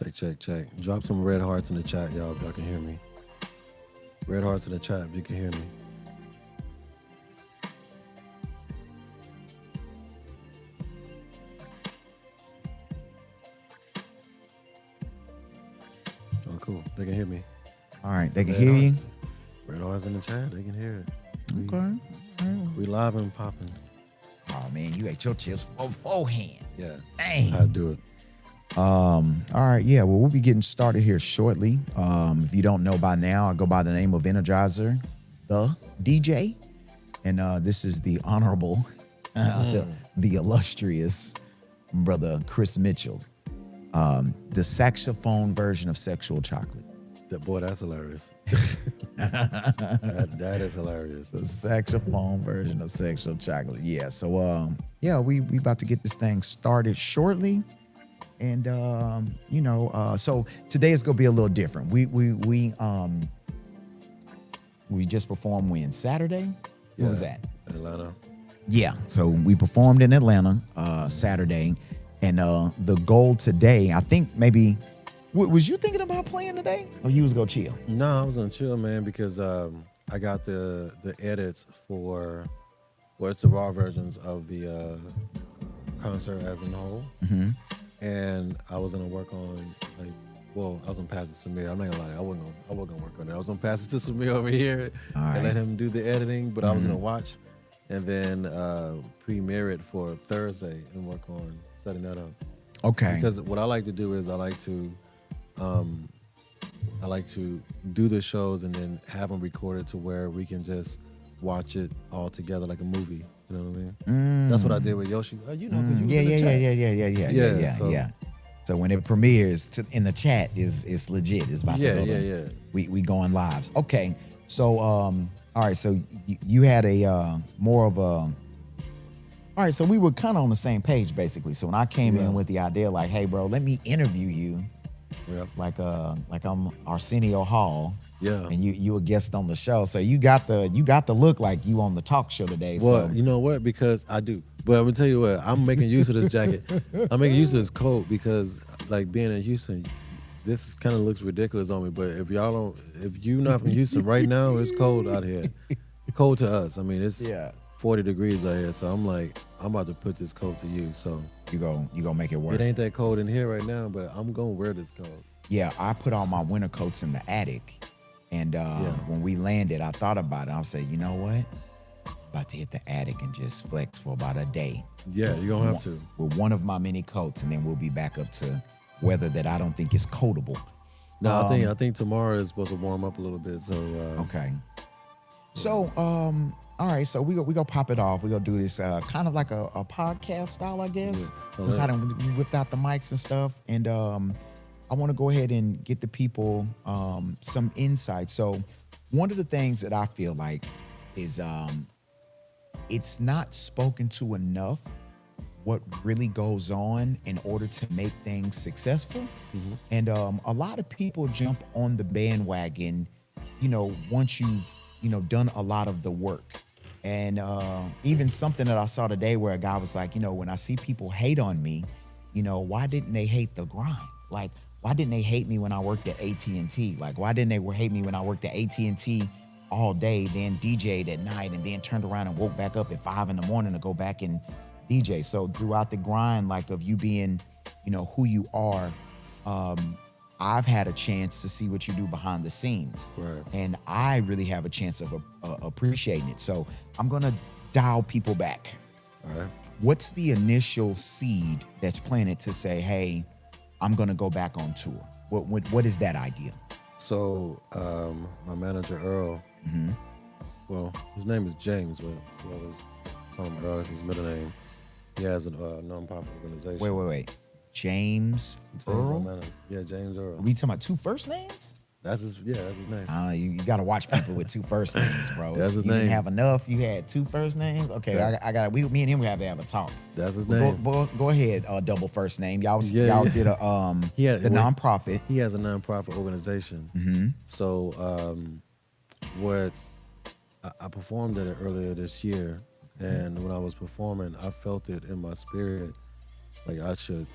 Check, check, check. Drop some red hearts in the chat, y'all, if y'all can hear me. Red hearts in the chat if you can hear me. Oh, cool. They can hear me. All right, they can Red hear hearts. you. Red hearts in the chat. They can hear it. Okay. We live and popping. Oh man, you ate your chips beforehand. Yeah. Dang. I had to do it. All right, yeah. Well, we'll be getting started here shortly. If you don't know by now, I go by the name of Energizer, the DJ, and this is the honorable, the illustrious brother Chris Mitchell, the saxophone version of Sexual Chocolate. Boy, that's hilarious. that is hilarious. The saxophone version of Sexual Chocolate. Yeah. So, we about to get this thing started shortly. And, so today is going to be a little different. We just performed when? Saturday? What was that? Atlanta. Yeah. So we performed in Atlanta Saturday. And the goal today, I think maybe, was you thinking about playing today? Or you was going to chill? No, I was going to chill, man, because I got the edits for, it's the raw versions of the concert as a whole. Mm-hmm. And I was gonna work on I was gonna pass it to Samir. I'm not gonna lie, I wasn't gonna work on it. I was gonna pass it to Samir over here and let him do the editing, but I was gonna watch and then premiere it for Thursday and work on setting that up. Okay. Because what I like to do is I like to do the shows and then have them recorded to where we can just watch it all together like a movie. You know what I mean? That's what I did with Yoshi. You know, 'cause you was in the chat. Yeah. So when it premieres in the chat, it's legit. It's about to go. Yeah. We going live. Okay. So all right. So you had a more of a. All right. So we were kind of on the same page basically. So when I came in with the idea, like, hey, bro, let me interview you. Yeah. Like I'm Arsenio Hall. Yeah. And you a guest on the show. So you got the look like you on the talk show today. Well, so you know what? Because I do. But I'm gonna tell you what, I'm making use of this jacket. I'm making use of this coat because like being in Houston, this kind of looks ridiculous on me. But if you're not from Houston right now, it's cold out here. Cold to us. I mean, it's 40 degrees out here. So I'm like, I'm about to put this coat to use. So you gonna make it work. It ain't that cold in here right now, but I'm gonna wear this coat. Yeah, I put all my winter coats in the attic. And when we landed, I thought about it. I say, you know what? I'm about to hit the attic and just flex for about a day. Yeah, you're going to have to. With one of my many coats, and then we'll be back up to weather that I don't think is coatable. No, I think tomorrow is supposed to warm up a little bit. So okay. So, all right. So we go pop it off. We gonna do this kind of like a podcast style, I guess. Yeah. Since we whipped out the mics and stuff. And I want to go ahead and get the people some insight. So one of the things that I feel like is it's not spoken to enough what really goes on in order to make things successful. Mm-hmm. And a lot of people jump on the bandwagon, once you've, done a lot of the work. And even something that I saw today where a guy was like, when I see people hate on me, why didn't they hate the grind? Like, why didn't they hate me when I worked at AT&T? Like, why didn't they hate me when I worked at AT&T all day, then DJ'd at night, and then turned around and woke back up at 5 a.m. to go back and DJ? So throughout the grind, like of you being, who you are, I've had a chance to see what you do behind the scenes. Right. And I really have a chance of appreciating it. So I'm going to dial people back. All right. What's the initial seed that's planted to say, hey, I'm going to go back on tour? What is that idea? So my manager, Earl, well, his name is James, but we always call him Earl. That's his middle name. He has a nonprofit organization. Wait. James Earl? Yeah, James Earl. Are we talking about two first names? That's his name. You got to watch people with two first names, bro. That's his you name. Didn't have enough. You had two first names. Okay, Yeah. I got. Me and him we have to have a talk. That's his name. Go ahead. Double first name. Y'all did a nonprofit. He has a nonprofit organization. Mm-hmm. So what I performed at it earlier this year, and when I was performing, I felt it in my spirit, like I should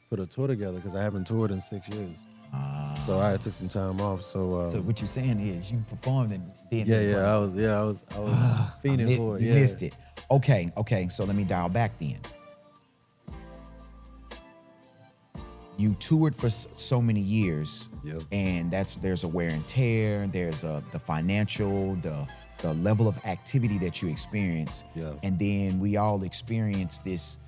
put a tour together because I haven't toured in 6 years. So I took some time off. So, So what you're saying is you performed and then yeah, it was like, I was fiending for it. you Yeah, missed it. Okay. So let me dial back then. You toured for so many years, Yep. and there's a wear and tear. There's the financial, the level of activity that you experience, Yeah. and then we all experience this,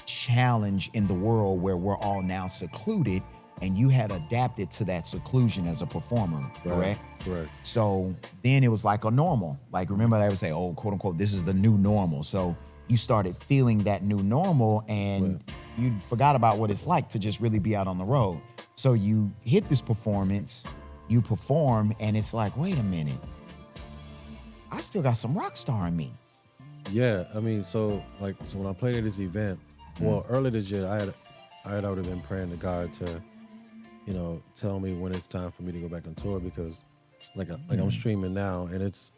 challenge in the world where we're all now secluded, and you had adapted to that seclusion as a performer, correct? Correct. So then it was like a normal. Like, remember I would say, oh, quote unquote, this is the new normal. So you started feeling that new normal, and you forgot about what it's like to just really be out on the road. So you hit this performance, you perform, and it's like, wait a minute, I still got some rock star in me. Yeah, I mean, so when I played at this event, well, earlier this year, I had already been praying to God to, tell me when it's time for me to go back on tour because, I'm streaming now, and it's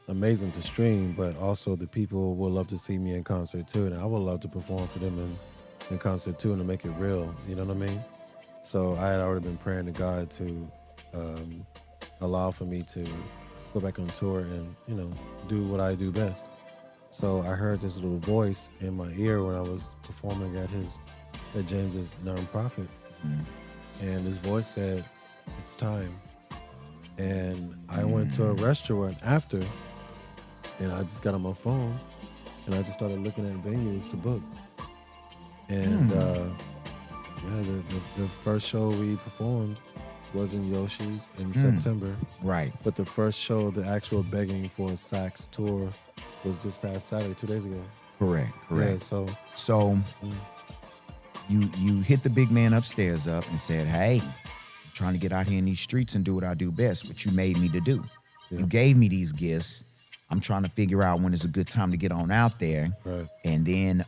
amazing to stream, but also the people will love to see me in concert too, and I would love to perform for them in concert too, and to make it real. You know what I mean? So I had already been praying to God to allow for me to go back on tour and do what I do best. So I heard this little voice in my ear when I was performing at James's nonprofit, and this voice said, "It's time." And I went to a restaurant after, and I just got on my phone, and I just started looking at venues to book. And the first show we performed was in Yoshi's in September. Right. But the first show, the actual begging for a sax tour, was this past Saturday, 2 days ago. Correct. Yeah, So you hit the big man upstairs up and said, hey, I'm trying to get out here in these streets and do what I do best, what you made me to do. Yeah. You gave me these gifts. I'm trying to figure out when is a good time to get on out there. Right. And then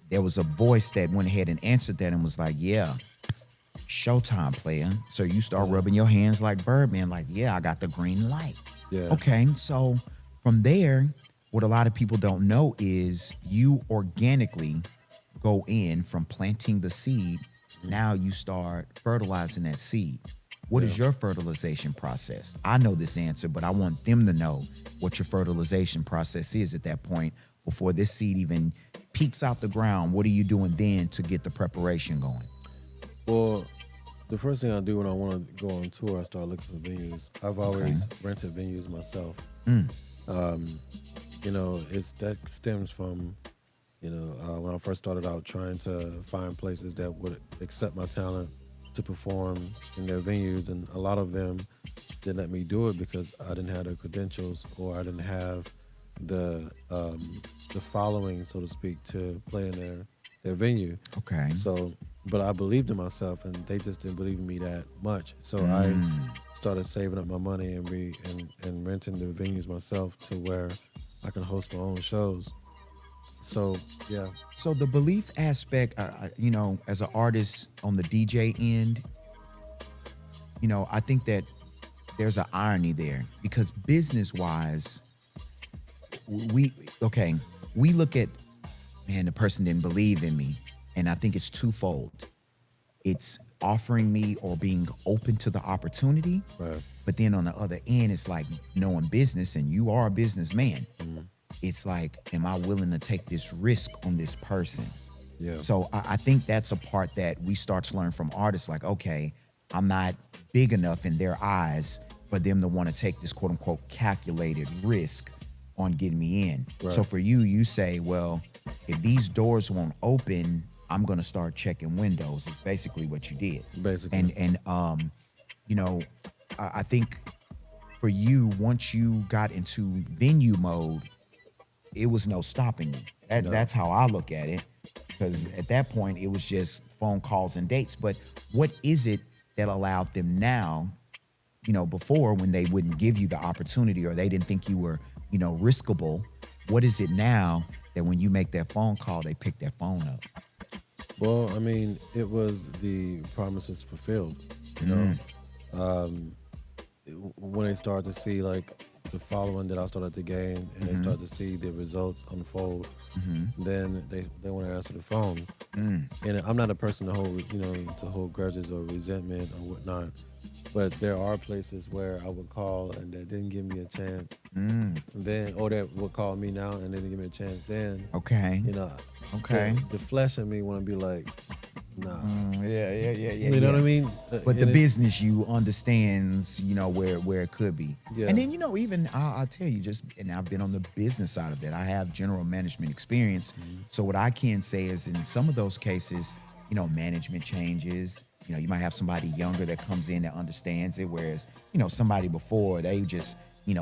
there was a voice that went ahead and answered that and was like, yeah, showtime, player. So you start rubbing your hands like Birdman, like, yeah, I got the green light. Yeah. Okay, so from there, what a lot of people don't know is you organically go in from planting the seed. Now you start fertilizing that seed. What is your fertilization process? I know this answer, but I want them to know what your fertilization process is at that point before this seed even peeks out the ground. What are you doing then to get the preparation going? Well, the first thing I do when I want to go on tour, I start looking for venues. I've always rented venues myself. That stems from, when I first started out trying to find places that would accept my talent to perform in their venues, and a lot of them didn't let me do it because I didn't have the credentials or I didn't have the following, so to speak, to play in their venue. Okay. So, but I believed in myself, and they just didn't believe in me that much. So I started saving up my money and renting the venues myself to where I can host my own shows. So, yeah. So the belief aspect, as an artist on the DJ end, I think that there's an irony there because business-wise, we look at, man, the person didn't believe in me. And I think it's twofold. It's offering me or being open to the opportunity. Right. But then on the other end, it's like knowing business, and you are a businessman. It's like, am I willing to take this risk on this person? Yeah. So I think that's a part that we start to learn from artists. Like, okay, I'm not big enough in their eyes for them to want to take this quote unquote calculated risk on getting me in. Right. So for you say, well, if these doors won't open, I'm going to start checking windows. Is basically what you did. Basically. And I think for you, once you got into venue mode, it was no stopping you. That's how I look at it. Because at that point, it was just phone calls and dates. But what is it that allowed them now, before when they wouldn't give you the opportunity or they didn't think you were, riskable? What is it now that when you make that phone call, they pick that phone up? Well, I mean, it was the promises fulfilled, when they start to see, like, the following that I started to gain, and they start to see the results unfold, then they want to answer the phones. And I'm not a person to hold grudges or resentment or whatnot. But there are places where I would call and they didn't give me a chance. Then, or that would call me now and they didn't give me a chance. Then, Okay. you know, Okay. the flesh in me want to be like, nah. Yeah. You know what I mean? But the And business you understands, where it could be. Yeah. And then, even I'll tell you and I've been on the business side of that. I have general management experience. So what I can say is in some of those cases, management changes. You might have somebody younger that comes in that understands it, whereas, somebody before they just,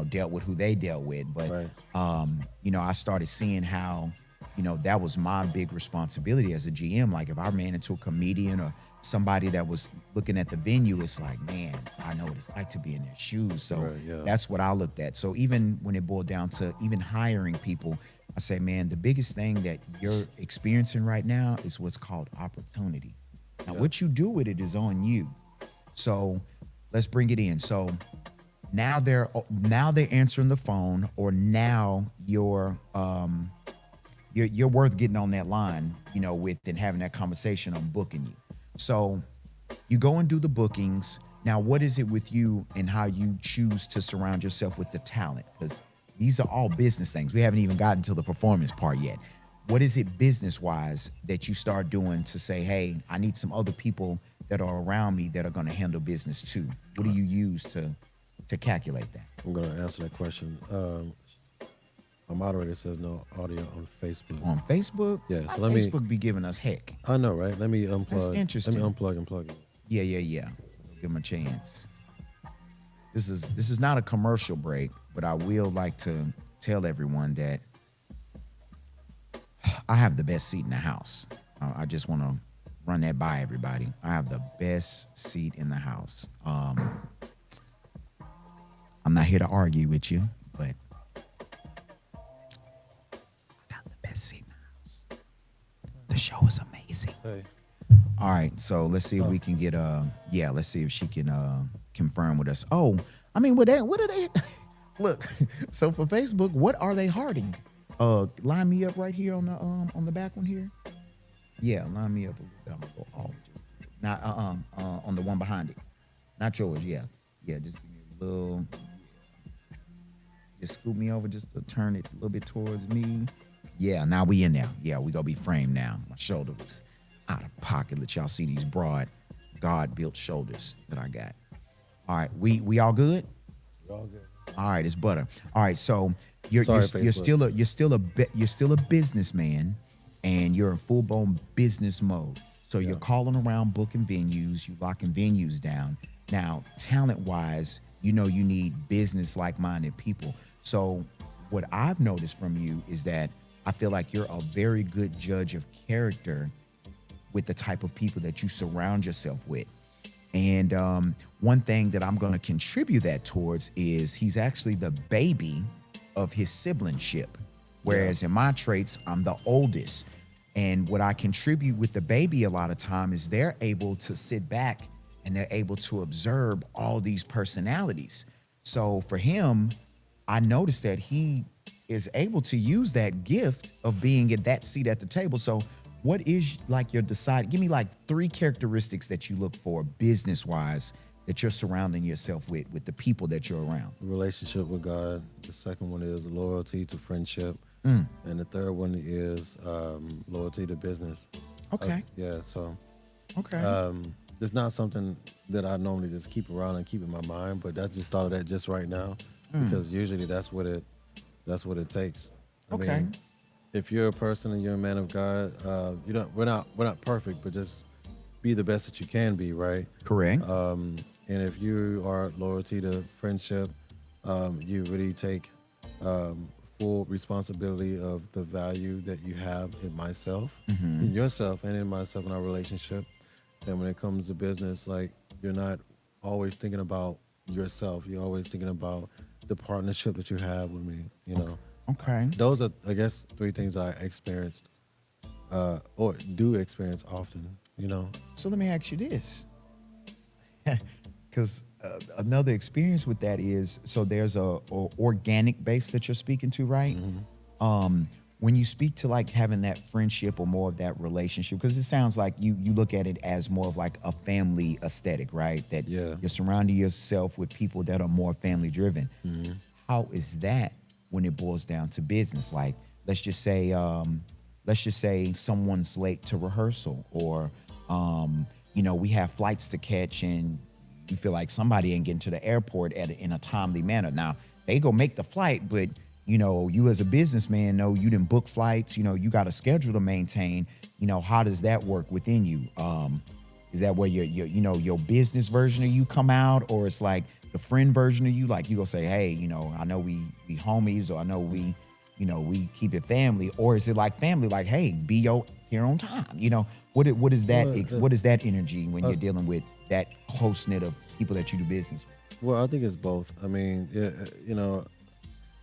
dealt with who they dealt with. But, Right. I started seeing how, that was my big responsibility as a GM. Like if I ran into a comedian or somebody that was looking at the venue, it's like, man, I know what it's like to be in their shoes. So Right, yeah. that's what I looked at. So even when it boiled down to even hiring people, I say, man, the biggest thing that you're experiencing right now is what's called opportunity. Now, what you do with it is on you. So let's bring it in. So now they're answering the phone, or now you're worth getting on that line, with and having that conversation on booking you. So you go and do the bookings. Now, what is it with you and how you choose to surround yourself with the talent? Because these are all business things. We haven't even gotten to the performance part yet. What is it business-wise that you start doing to say, hey, I need some other people that are around me that are going to handle business too? What do you use to calculate that? I'm going to answer that question. My moderator says no audio on Facebook. On Facebook? Yeah, so Facebook be giving us heck. I know, right? Let me unplug. That's interesting. Let me unplug and plug it. Yeah. Give them a chance. This is not a commercial break, but I will like to tell everyone that I have the best seat in the house. I just want to run that by everybody. I have the best seat in the house. I'm not here to argue with you, but I got the best seat in the house. The show is amazing. Hey. All right, so let's see if we can get let's see if she can confirm with us. Oh, I mean, what are they? Look, so for Facebook, what are they hearting? Line me up right here on the back one here. Yeah, line me up a little bit. I'm gonna go all just not on the one behind it. Not yours, yeah. Yeah, just give me a little. Just scoop me over just to turn it a little bit towards me. Yeah, now we in there. Yeah, we gonna be framed now. My shoulder was out of pocket. Let y'all see these broad, God-built shoulders that I got. All right, we all good? We're all good. All right, it's butter. All right, so you're still a businessman, and you're in full-blown business mode. So you're calling around, booking venues, you locking venues down. Now, talent-wise, you need business like-minded people. So what I've noticed from you is that I feel like you're a very good judge of character with the type of people that you surround yourself with. And one thing that I'm going to contribute that towards is he's actually the baby of his siblingship. Whereas in my traits, I'm the oldest. And what I contribute with the baby a lot of time is they're able to sit back and they're able to observe all these personalities. So for him, I noticed that he is able to use that gift of being at that seat at the table. So what is like your give me like 3 characteristics that you look for business-wise that you're surrounding yourself with the people that you're around. Relationship with God. The second one is loyalty to friendship. And the third one is loyalty to business. Okay. Okay. It's not something that I normally just keep around and keep in my mind, but that just started at just right now because usually that's what it takes. I mean, if you're a person and you're a man of God, we're not perfect, but just be the best that you can be, right? Correct. And if you are loyalty to friendship, you really take full responsibility of the value that you have in myself, in yourself, and in myself in our relationship. And when it comes to business, like you're not always thinking about yourself. You're always thinking about the partnership that you have with me, Okay. Those are, I guess, 3 things I experienced or do experience often, So let me ask you this. Because another experience with that is, so there's a organic base that you're speaking to, right? When you speak to like having that friendship or more of that relationship, because it sounds like you look at it as more of like a family aesthetic, right? That Yeah. you're surrounding yourself with people that are more family driven. How is that when it boils down to business? Like, let's just say someone's late to rehearsal, or we have flights to catch, and you feel like somebody ain't getting to the airport in a timely manner. Now they go make the flight, but you as a businessman know you didn't book flights. You got a schedule to maintain. How does that work within you? Is that where your business version of you come out, or it's like the friend version of you? Like you go say, hey, I know we homies, or I know we keep it family, or is it like family? Like, hey, be here on time. What is that? What is that energy when you're dealing with that close knit of people that you do business with? Well, I think it's both. I mean,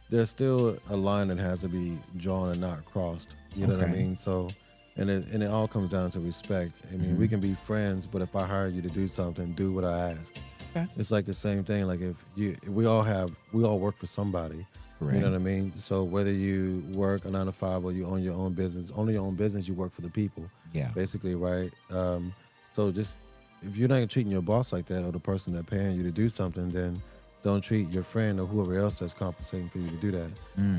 there's still a line that has to be drawn and not crossed. You know what I Okay. mean? So, and it all comes down to respect. I mean, we can be friends, but if I hire you to do something, do what I ask. Okay. It's like the same thing. Like if we all work for somebody. Correct. You know what I mean? So whether you work a 9 to 5 or you own your own business, only your own business, you work for the people. Yeah. Basically, right? So just if you're not treating your boss like that, or the person that paying you to do something, then don't treat your friend or whoever else that's compensating for you to do that.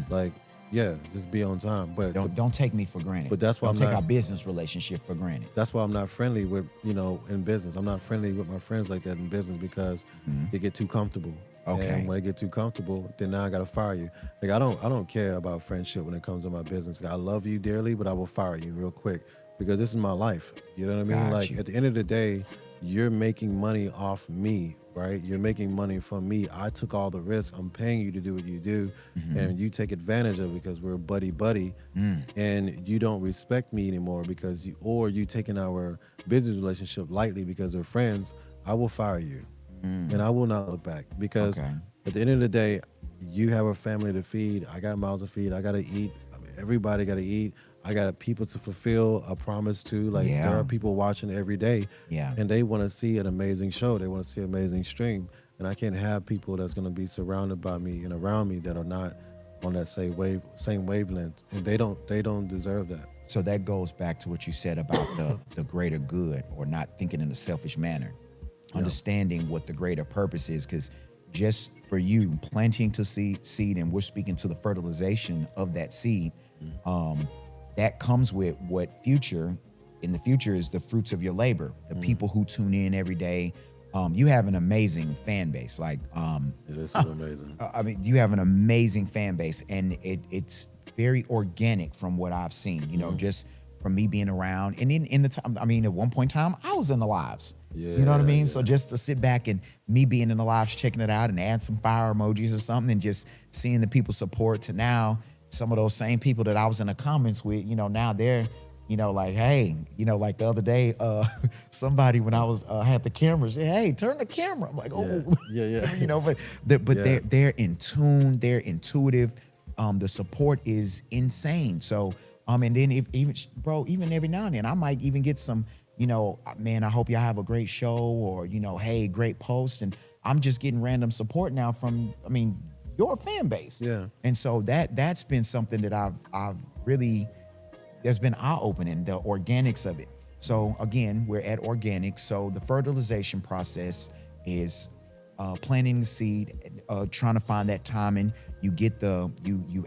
Like, yeah, just be on time. But Don't take me for granted. But that's why don't I'm take not- our business relationship for granted. that's why I'm not friendly with, in business. I'm not friendly with my friends like that in business, because they get too comfortable. Okay. And when they get too comfortable, then now I gotta fire you. Like I don't care about friendship when it comes to my business. I love you dearly, but I will fire you real quick, because this is my life. You know what I mean? Got Like you. at the end of the day, you're making money off me, right? You're making money from me. I took all the risk. I'm paying you to do what you do, and you take advantage of it because we're buddy, and you don't respect me anymore because you taking our business relationship lightly because we're friends. I will fire you, and I will not look back, because Okay. at the end of the day, you have a family to feed. I got mouths to feed. I gotta eat. I mean, everybody gotta eat. I got people to fulfill a promise to. Like Yeah. there are people watching every day, Yeah. and they want to see an amazing show. They want to see an amazing stream, and I can't have people that's going to be surrounded by me and around me that are not on that same wavelength, and they don't deserve that. So that goes back to what you said about the greater good, or not thinking in a selfish manner, understanding what the greater purpose is. Because just for you planting to seed, and we're speaking to the fertilization of that seed, that comes with what in the future is the fruits of your labor. The people who tune in every day. You have an amazing fan base. Like, It is so amazing. I mean, you have an amazing fan base, and it's very organic from what I've seen, just from me being around. And in the time, I mean, at one point in time, I was in the lives. You know what I mean? Yeah. So just to sit back and me being in the lives, checking it out and add some fire emojis or something, and just seeing the people support, to now some of those same people that I was in the comments with, now they're, like, hey, like the other day, somebody, when I was had the camera, said, hey, turn the camera. I'm like, oh, Yeah. but Yeah. they're in tune, they're intuitive. The support is insane. So, and then even every now and then, I might even get some, man, I hope y'all have a great show, or, hey, great post. And I'm just getting random support now from, your fan base. Yeah. And so that's been something that I've really, that's been eye-opening, the organics of it. So again, we're at organic. So the fertilization process is planting the seed, trying to find that timing. You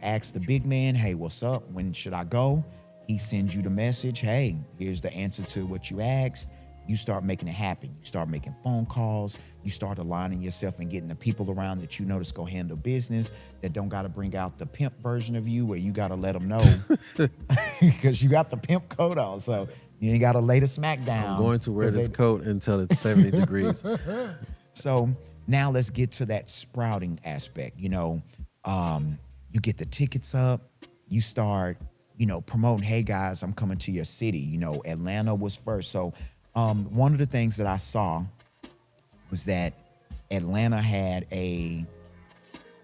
ask the big man, hey, what's up? When should I go? He sends you the message, hey, here's the answer to what you asked. You start making it happen. You start making phone calls. You start aligning yourself and getting the people around that you know that's going to handle business, that don't got to bring out the pimp version of you, where you got to let them know because you got the pimp coat on. So you ain't got to lay the smack down. I'm going to wear 'cause this they- coat until it's 70 degrees. So now let's get to that sprouting aspect. You get the tickets up, you start, promoting, hey guys, I'm coming to your city. Atlanta was first. So one of the things that I saw was that Atlanta had it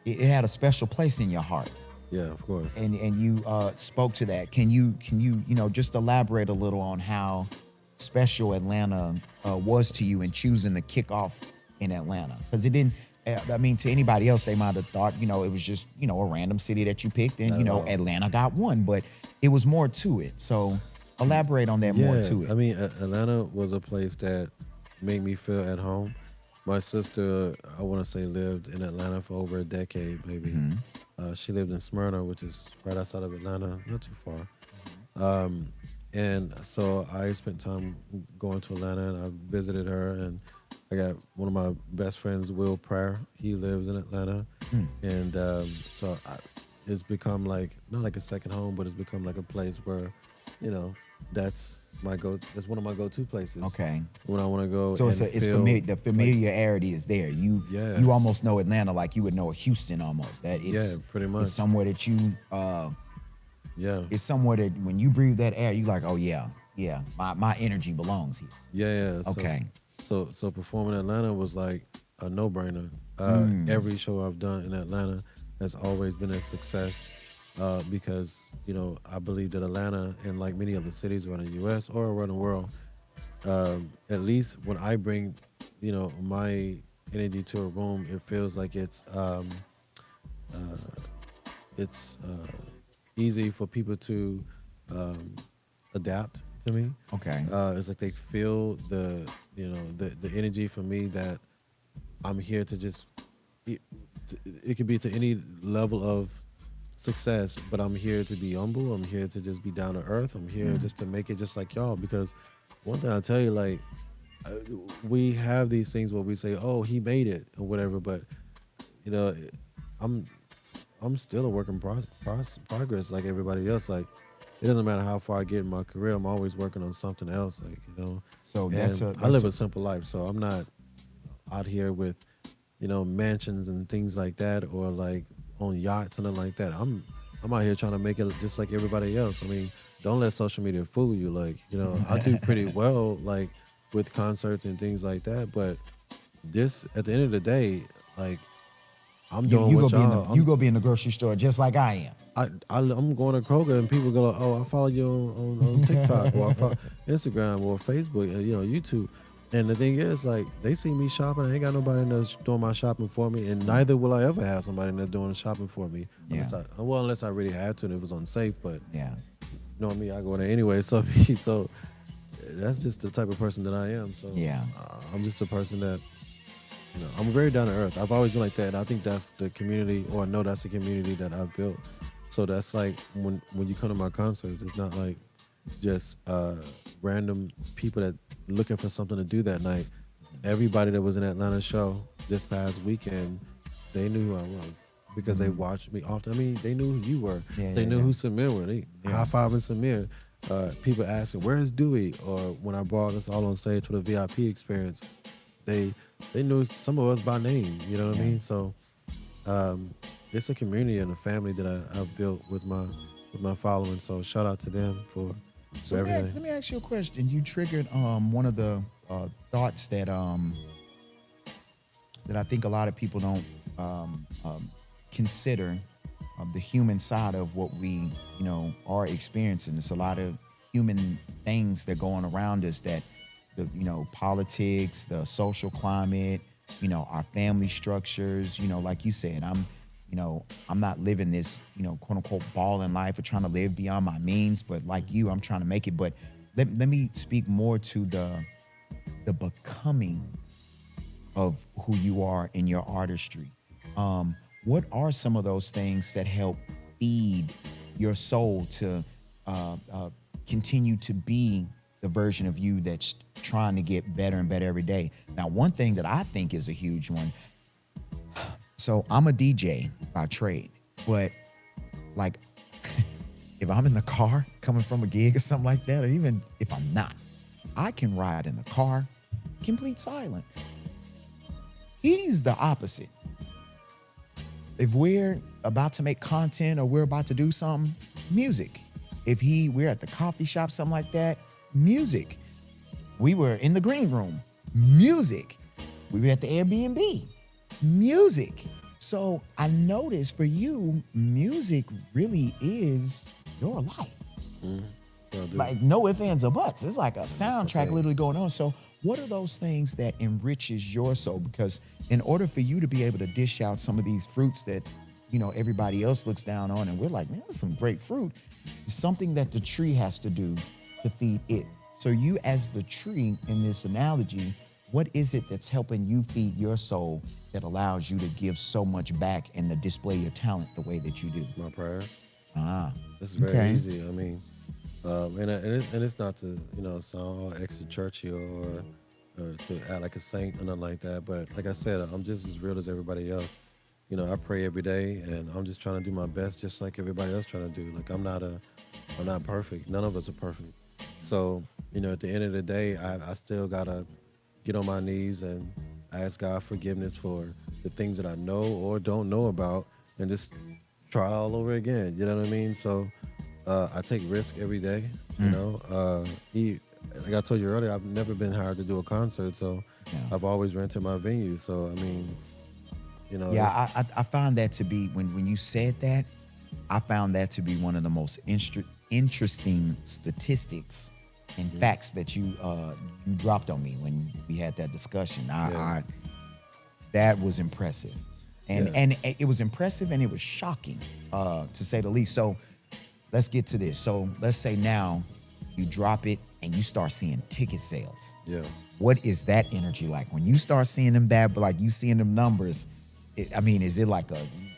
had a special place in your heart. Yeah, of course. And you spoke to that. Can you just elaborate a little on how special Atlanta was to you in choosing the kickoff, in Atlanta? Because it didn't. I mean, to anybody else, they might have thought, it was just, a random city that you picked, and Not at all. Atlanta got one, but it was more to it. So elaborate on that more Yeah, to I it. mean, Atlanta was a place that made me feel at home. My sister, I want to say, lived in Atlanta for over a decade, maybe. She lived in Smyrna, which is right outside of Atlanta, not too far. And so I spent time going to Atlanta, and I visited her, and I got one of my best friends, Will Pryor. He lives in Atlanta, and so it's become like not like a second home, but it's become like a place where, that's That's one of my go-to places. Okay. When I want to go, So and it's feel familiar. The like, familiarity is there. Yeah. You almost know Atlanta like you would know Houston almost. That it's Yeah, pretty much. It's somewhere that you yeah, it's somewhere that when you breathe that air, you like, oh yeah, my energy belongs here. yeah. Okay. So performing in Atlanta was like a no-brainer. Every show I've done in Atlanta has always been a success because I believe that Atlanta, and like many other cities around the U.S. or around the world, at least when I bring my energy to a room, it feels like it's easy for people to adapt to me. Okay. It's like they feel the energy from me, that I'm here to just it could be to any level of success, but I'm here to be humble. I'm here to just be down to earth. I'm here just to make it just like y'all. Because one thing I'll tell you, like, uh, we have these things where we say, "Oh, he made it" or whatever, but you know, I'm I'm still a work in progress, like everybody else. Like, it doesn't matter how far I get in my career, I'm always working on something else. Like. So And I live a simple life, so I'm not out here with mansions and things like that, or like on yachts and nothing like that. I'm out here trying to make it just like everybody else. I mean, don't let social media fool you. Like, I do pretty well, like, with concerts and things like that. But this, at the end of the day, like, I'm doing you go what be in y'all. the, you go be in the grocery store just like I am. I'm going to Kroger, and people go like, "Oh, I follow you on TikTok or I follow Instagram or Facebook, YouTube." And the thing is, like, they see me shopping. I ain't got nobody that's doing my shopping for me, and neither will I ever have somebody that's doing the shopping for me. Yeah. Unless I really had to and it was unsafe. But Yeah. you know me, I go there anyway. So so that's just the type of person that I am. So Yeah. I'm just a person that. I'm very down to earth. I've always been like that. And I think that's the community, or I know that's the community that I've built. So that's like when you come to my concerts, it's not like just random people that looking for something to do that night. Everybody that was in Atlanta show this past weekend, they knew who I was because they watched me often. I mean, they knew who you were. Yeah, They yeah, knew yeah. who Samir were. They high-fiving Samir. People asking, "Where's Dewey?" Or when I brought us all on stage for the VIP experience, they knew some of us by name. You know what I mean? So it's a community and a family that I've built with my following. So shout out to them for So everything. let me ask you a question. You triggered one of the thoughts that I think a lot of people don't consider, the human side of what we are experiencing. There's a lot of human things that go on around us, that the politics, the social climate, our family structures. Like you said, I'm not living this quote unquote balling life or trying to live beyond my means, but like you, I'm trying to make it. But let me speak more to the becoming of who you are in your artistry. What are some of those things that help feed your soul to continue to be the version of you that's trying to get better and better every day? Now, one thing that I think is a huge one. So I'm a DJ by trade, but like if I'm in the car coming from a gig or something like that, or even if I'm not, I can ride in the car, complete silence. He's the opposite. If we're about to make content or we're about to do something, music. If we're at the coffee shop, something like that, music. We were in the green room, music. We were at the Airbnb, music. So I noticed for you, music really is your life. So I do. Like no ifs, ands, or buts. It's like a soundtrack literally going on. So What are those things that enriches your soul? Because in order for you to be able to dish out some of these fruits that, everybody else looks down on, and we're like, man, that's some great fruit. It's something that the tree has to do to feed it. So you, as the tree in this analogy, what is it that's helping you feed your soul that allows you to give so much back and to display your talent the way that you do? My prayers. Ah, This is very okay. easy. I mean, and it's not to sound all extra churchy or to act like a saint or nothing like that. But like I said, I'm just as real as everybody else. I pray every day, and I'm just trying to do my best, just like everybody else trying to do. Like I'm not perfect. None of us are perfect. So at the end of the day, I still gotta get on my knees and ask God forgiveness for the things that I know or don't know about, and just try all over again. You know what I mean? So I take risk every day. Like I told you earlier, I've never been hired to do a concert, so Yeah. I've always rented my venue. So I mean, Yeah, I found that to be, when you said that, I found that to be one of the most interesting statistics and facts that you dropped on me when we had that discussion. That was impressive, and it was impressive, and it was shocking, to say the least. So let's get to this. So let's say now you drop it and you start seeing ticket sales. Yeah. What is that energy like when you start seeing them like you seeing them numbers? Is it like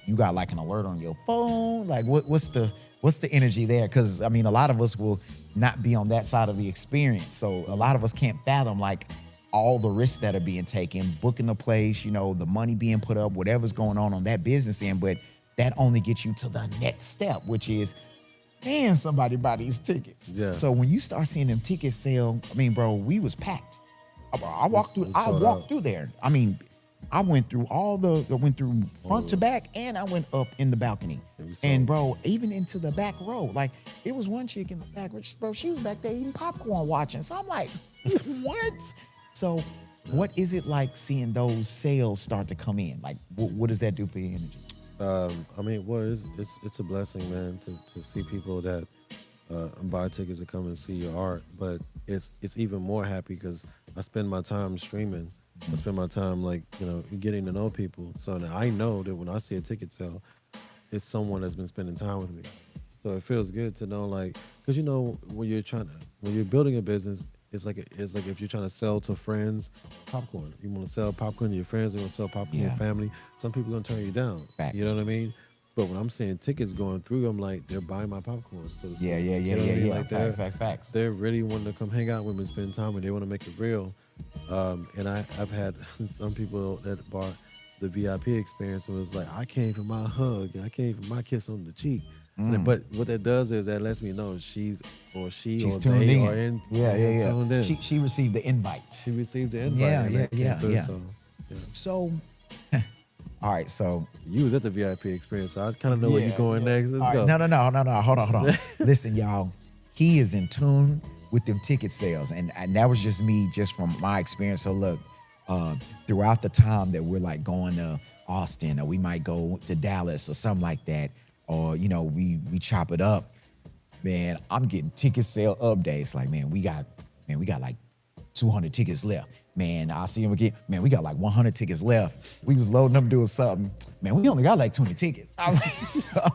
you got like an alert on your phone? Like what's the energy there? Because a lot of us will not be on that side of the experience, so a lot of us can't fathom like all the risks that are being taken, booking a place, the money being put up, whatever's going on that business end. But that only gets you to the next step, which is, man, somebody buy these tickets. Yeah. So when you start seeing them tickets sell, bro, we was packed. I walked We sold out. through there. I went through front to back, and I went up in the balcony. And bro, even into the back row. Like, it was one chick in the back, bro, she was back there eating popcorn watching. So I'm like, what? So what is it like seeing those sales start to come in? Like, what does that do for your energy? It's a blessing, man, to see people that buy tickets to come and see your art. But it's even more happy because I spend my time streaming. I spend my time getting to know people. So now I know that when I see a ticket sale, it's someone that's been spending time with me. So it feels good to know, because when you're building a business, it's like if you're trying to sell to friends popcorn. You want to sell popcorn to your friends, you want to sell popcorn to your family. Some people are gonna turn you down. Facts. You know what I mean? But when I'm seeing tickets going through, I'm like, they're buying my popcorn. So to speak. Yeah. You know what I mean? Like Facts. they're really wanting to come hang out with me and spend time, and they want to make it real. And I've had some people that bought the VIP experience and was like, I came for my hug, I came for my kiss on the cheek. But what that does is that lets me know she's tuned they in. are in. Yeah. Tuned in. She received the invite. She received the invite. and that came through, Yeah. So, yeah. So, all right. So You was at the VIP experience, so I kind of know where you're going next. Let's all go. right. No. Hold on. Listen, y'all. He is in tune with them ticket sales, and that was just me, just from my experience. So look, throughout the time that we're like going to Austin, or we might go to Dallas or something like that, or we chop it up, man, I'm getting ticket sale updates. Like, man, we got like 200 tickets left. Man, I see him again. Man, we got like 100 tickets left. We was loading up doing something. Man, we only got like 20 tickets. I'm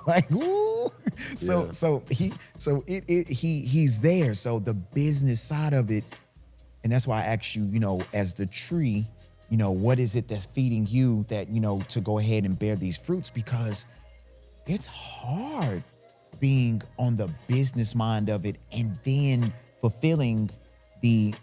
like, ooh. So he's there. So the business side of it, and that's why I asked you, as the tree, what is it that's feeding you that, to go ahead and bear these fruits? Because it's hard being on the business mind of it and then fulfilling the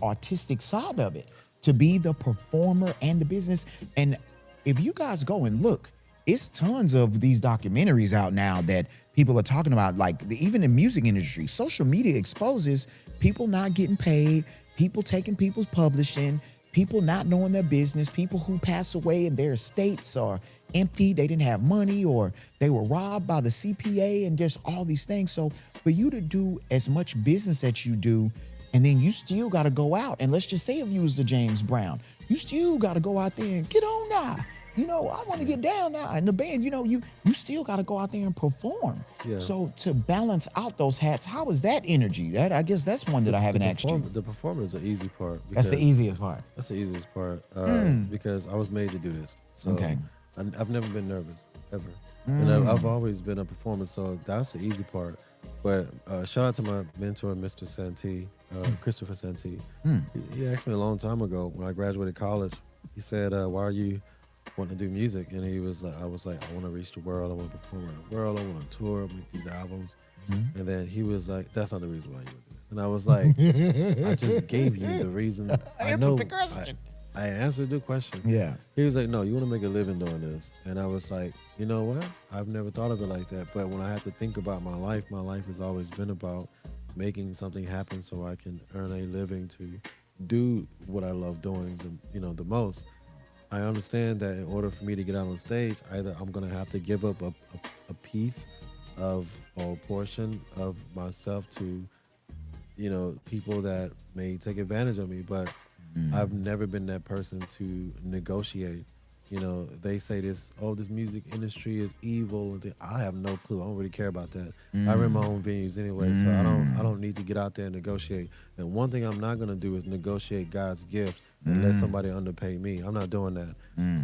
artistic side of it, to be the performer and the business. And if you guys go and look, it's tons of these documentaries out now that people are talking about, like even in music industry, social media exposes people not getting paid, people taking people's publishing, people not knowing their business, people who pass away and their estates are empty, they didn't have money, or they were robbed by the CPA, and there's all these things. So for you to do as much business that you do, and then you still got to go out, and let's just say if you was the James Brown, you still got to go out there and get on now. I want to get down now. And the band, you still got to go out there and perform. Yeah. So to balance out those hats, how is that energy? I guess that's one that I haven't asked you. The performance is the easy part. That's the easiest part. That's the easiest part because I was made to do this. So Okay. I've never been nervous ever, and I've always been a performer. So that's the easy part. But shout out to my mentor, Mr. Santee, Christopher Santee. He asked me a long time ago when I graduated college. He said, "Why are you wanting to do music?" And I was like, "I want to reach the world. I want to perform around the world. I want to tour, make these albums." And then he was like, "That's not the reason why you would do this." And I was like, "I just gave you the reason." I know. the question. I answered the question. Yeah. He was like, "No, you want to make a living doing this." And I was like, "You know what? I've never thought of it like that. But when I have to think about my life has always been about making something happen so I can earn a living to do what I love doing the most. I understand that in order for me to get out on stage, either I'm going to have to give up a piece of or a portion of myself to, people that may take advantage of me, but I've never been that person to negotiate. They say this music industry is evil. And I have no clue. I don't really care about that. I run my own venues anyway, so I don't need to get out there and negotiate. And one thing I'm not gonna do is negotiate God's gift and let somebody underpay me. I'm not doing that.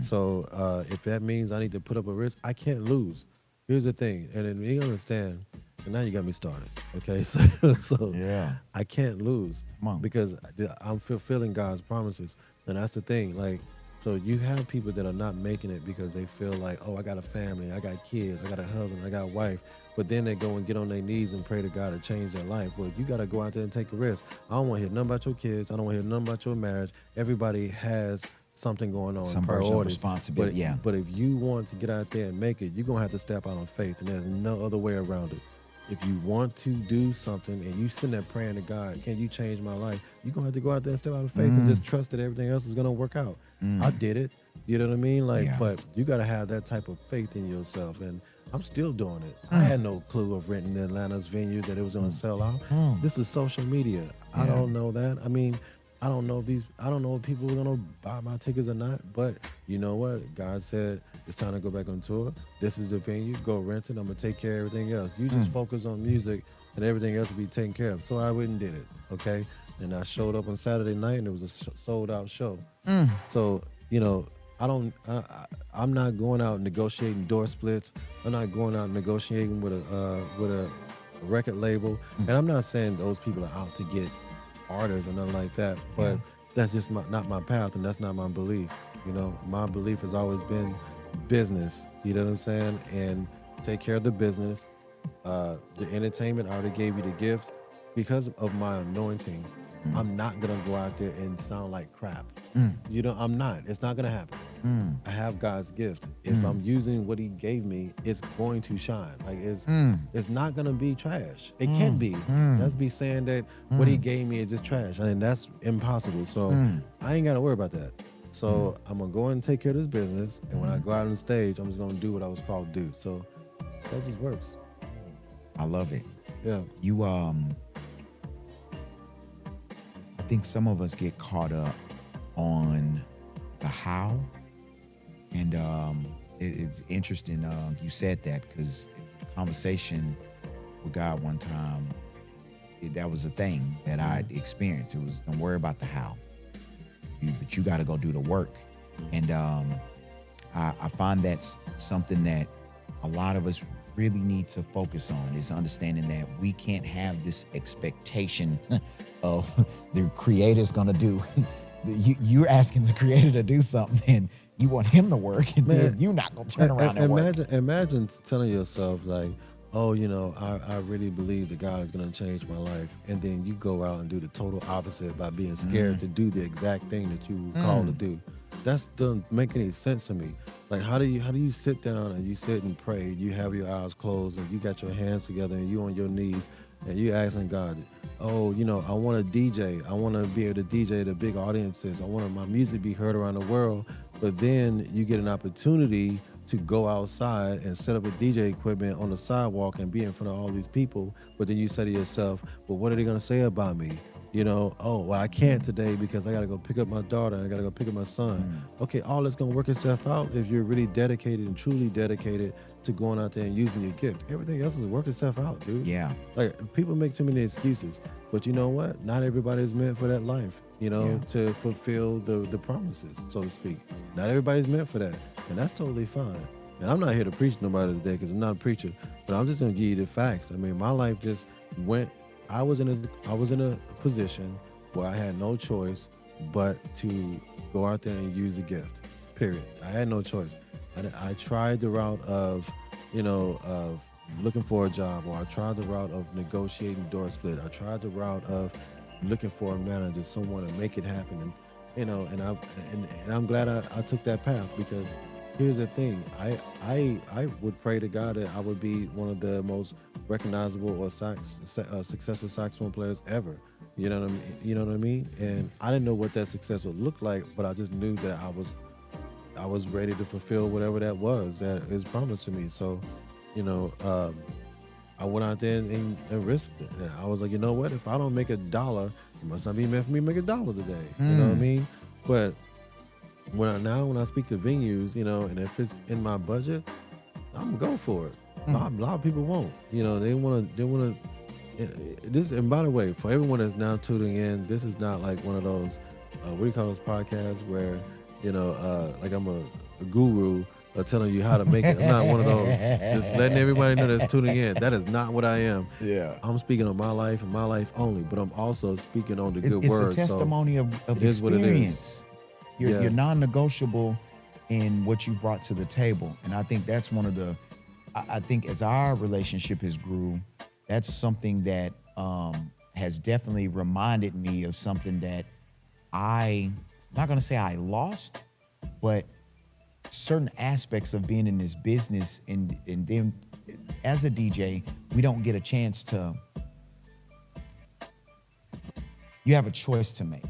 So if that means I need to put up a risk, I can't lose. Here's the thing, and then you understand. And now you got me started. Okay, so Yeah. I can't lose Come on. because I'm fulfilling God's promises, and that's the thing. Like, so you have people that are not making it because they feel like, oh, I got a family, I got kids, I got a husband, I got a wife, but then they go and get on their knees and pray to God to change their life. Well, you got to go out there and take a risk. I don't want to hear nothing about your kids. I don't want to hear nothing about your marriage. Everybody has something going on. Some version of responsibility. Yeah. But if you want to get out there and make it, you're gonna have to step out on faith, and there's no other way around it. If you want to do something and you sitting there praying to God, can you change my life? You're going to have to go out there and step out of faith and just trust that everything else is going to work out. I did it. You know what I mean? But you got to have that type of faith in yourself. And I'm still doing it. I had no clue of renting Atlanta's venue that it was going to sell out. This is social media. I don't know that. I mean, I don't know if people are gonna buy my tickets or not, but you know what? God said it's time to go back on tour. This is the venue. Go rent it. I'm gonna take care of everything else. You just focus on music, and everything else will be taken care of. So I went and did it. Okay, and I showed up on Saturday night, and it was a sold out show. So I'm not going out negotiating door splits. I'm not going out negotiating with a record label, and I'm not saying those people are out to get artists or nothing like that, but that's just not my path, and that's not my belief. My belief has always been business. You know what I'm saying? And take care of the business. The entertainment, I already gave you the gift. Because of my anointing, I'm not gonna go out there and sound like crap. I'm not. It's not gonna happen. I have God's gift. If I'm using what He gave me, it's going to shine. Like it's not gonna be trash. It can't be. That's be saying that what He gave me is just trash. I mean, that's impossible. So I ain't gotta worry about that. So I'm gonna go and take care of this business, and when I go out on stage, I'm just gonna do what I was called to do. So that just works. I love it. Yeah. I think some of us get caught up on the how, and it's interesting you said that, because in a conversation with God one time, that was a thing that I experienced. It was, don't worry about the how, but you got to go do the work. And I find that's something that a lot of us really need to focus on, is understanding that we can't have this expectation of the creator's gonna do. You're asking the creator to do something, and you want him to work, and then you're not gonna turn around and work. Imagine telling yourself like, oh, I really believe that God is gonna change my life, and then you go out and do the total opposite by being scared to do the exact thing that you were called to do. That doesn't make any sense to me. Like, how do you sit down and you sit and pray, you have your eyes closed and you got your hands together and you on your knees and you asking God, oh, I want to DJ. I want to be able to DJ to big audiences. I want my music be heard around the world. But then you get an opportunity to go outside and set up a DJ equipment on the sidewalk and be in front of all these people. But then you say to yourself, well, what are they going to say about me? Oh, well, I can't today because I got to go pick up my daughter. I got to go pick up my son. Okay, all that's going to work itself out if you're really dedicated and truly dedicated to going out there and using your gift. Everything else is working itself out, dude. Yeah. Like, people make too many excuses. But you know what? Not everybody is meant for that life, to fulfill the promises, so to speak. Not everybody's meant for that. And that's totally fine. And I'm not here to preach to nobody today because I'm not a preacher. But I'm just going to give you the facts. I mean, my life just went... I was in a position where I had no choice but to go out there and use a gift. Period. I had no choice. I tried the route of looking for a job, or I tried the route of negotiating door split. I tried the route of looking for a manager, someone to make it happen, and I'm glad I took that path, because here's the thing. I would pray to God that I would be one of the most recognizable or successful saxophone players ever. You know what I mean? And I didn't know what that success would look like, but I just knew that I was ready to fulfill whatever that was that is promised to me. So, I went out there and risked it. And I was like, you know what? If I don't make $1, it must not be meant for me to make $1 today. You know what I mean? But when I speak to venues, and if it's in my budget, I'm gonna go for it. A lot of people won't. They want to. This, and by the way, for everyone that's now tuning in, this is not like one of those what do you call those podcasts where like I'm a guru telling you how to make it. I'm not one of those just letting everybody know that's tuning in. That is not what I am. Yeah. I'm speaking on my life and my life only, but I'm also speaking on the good word. It's a testimony of experience. You're non-negotiable in what you brought to the table. And I think that's one of the, I think as our relationship has grew, that's something that has definitely reminded me of something that I'm not going to say I lost, but certain aspects of being in this business, and then as a DJ, we don't get a chance to, you have a choice to make.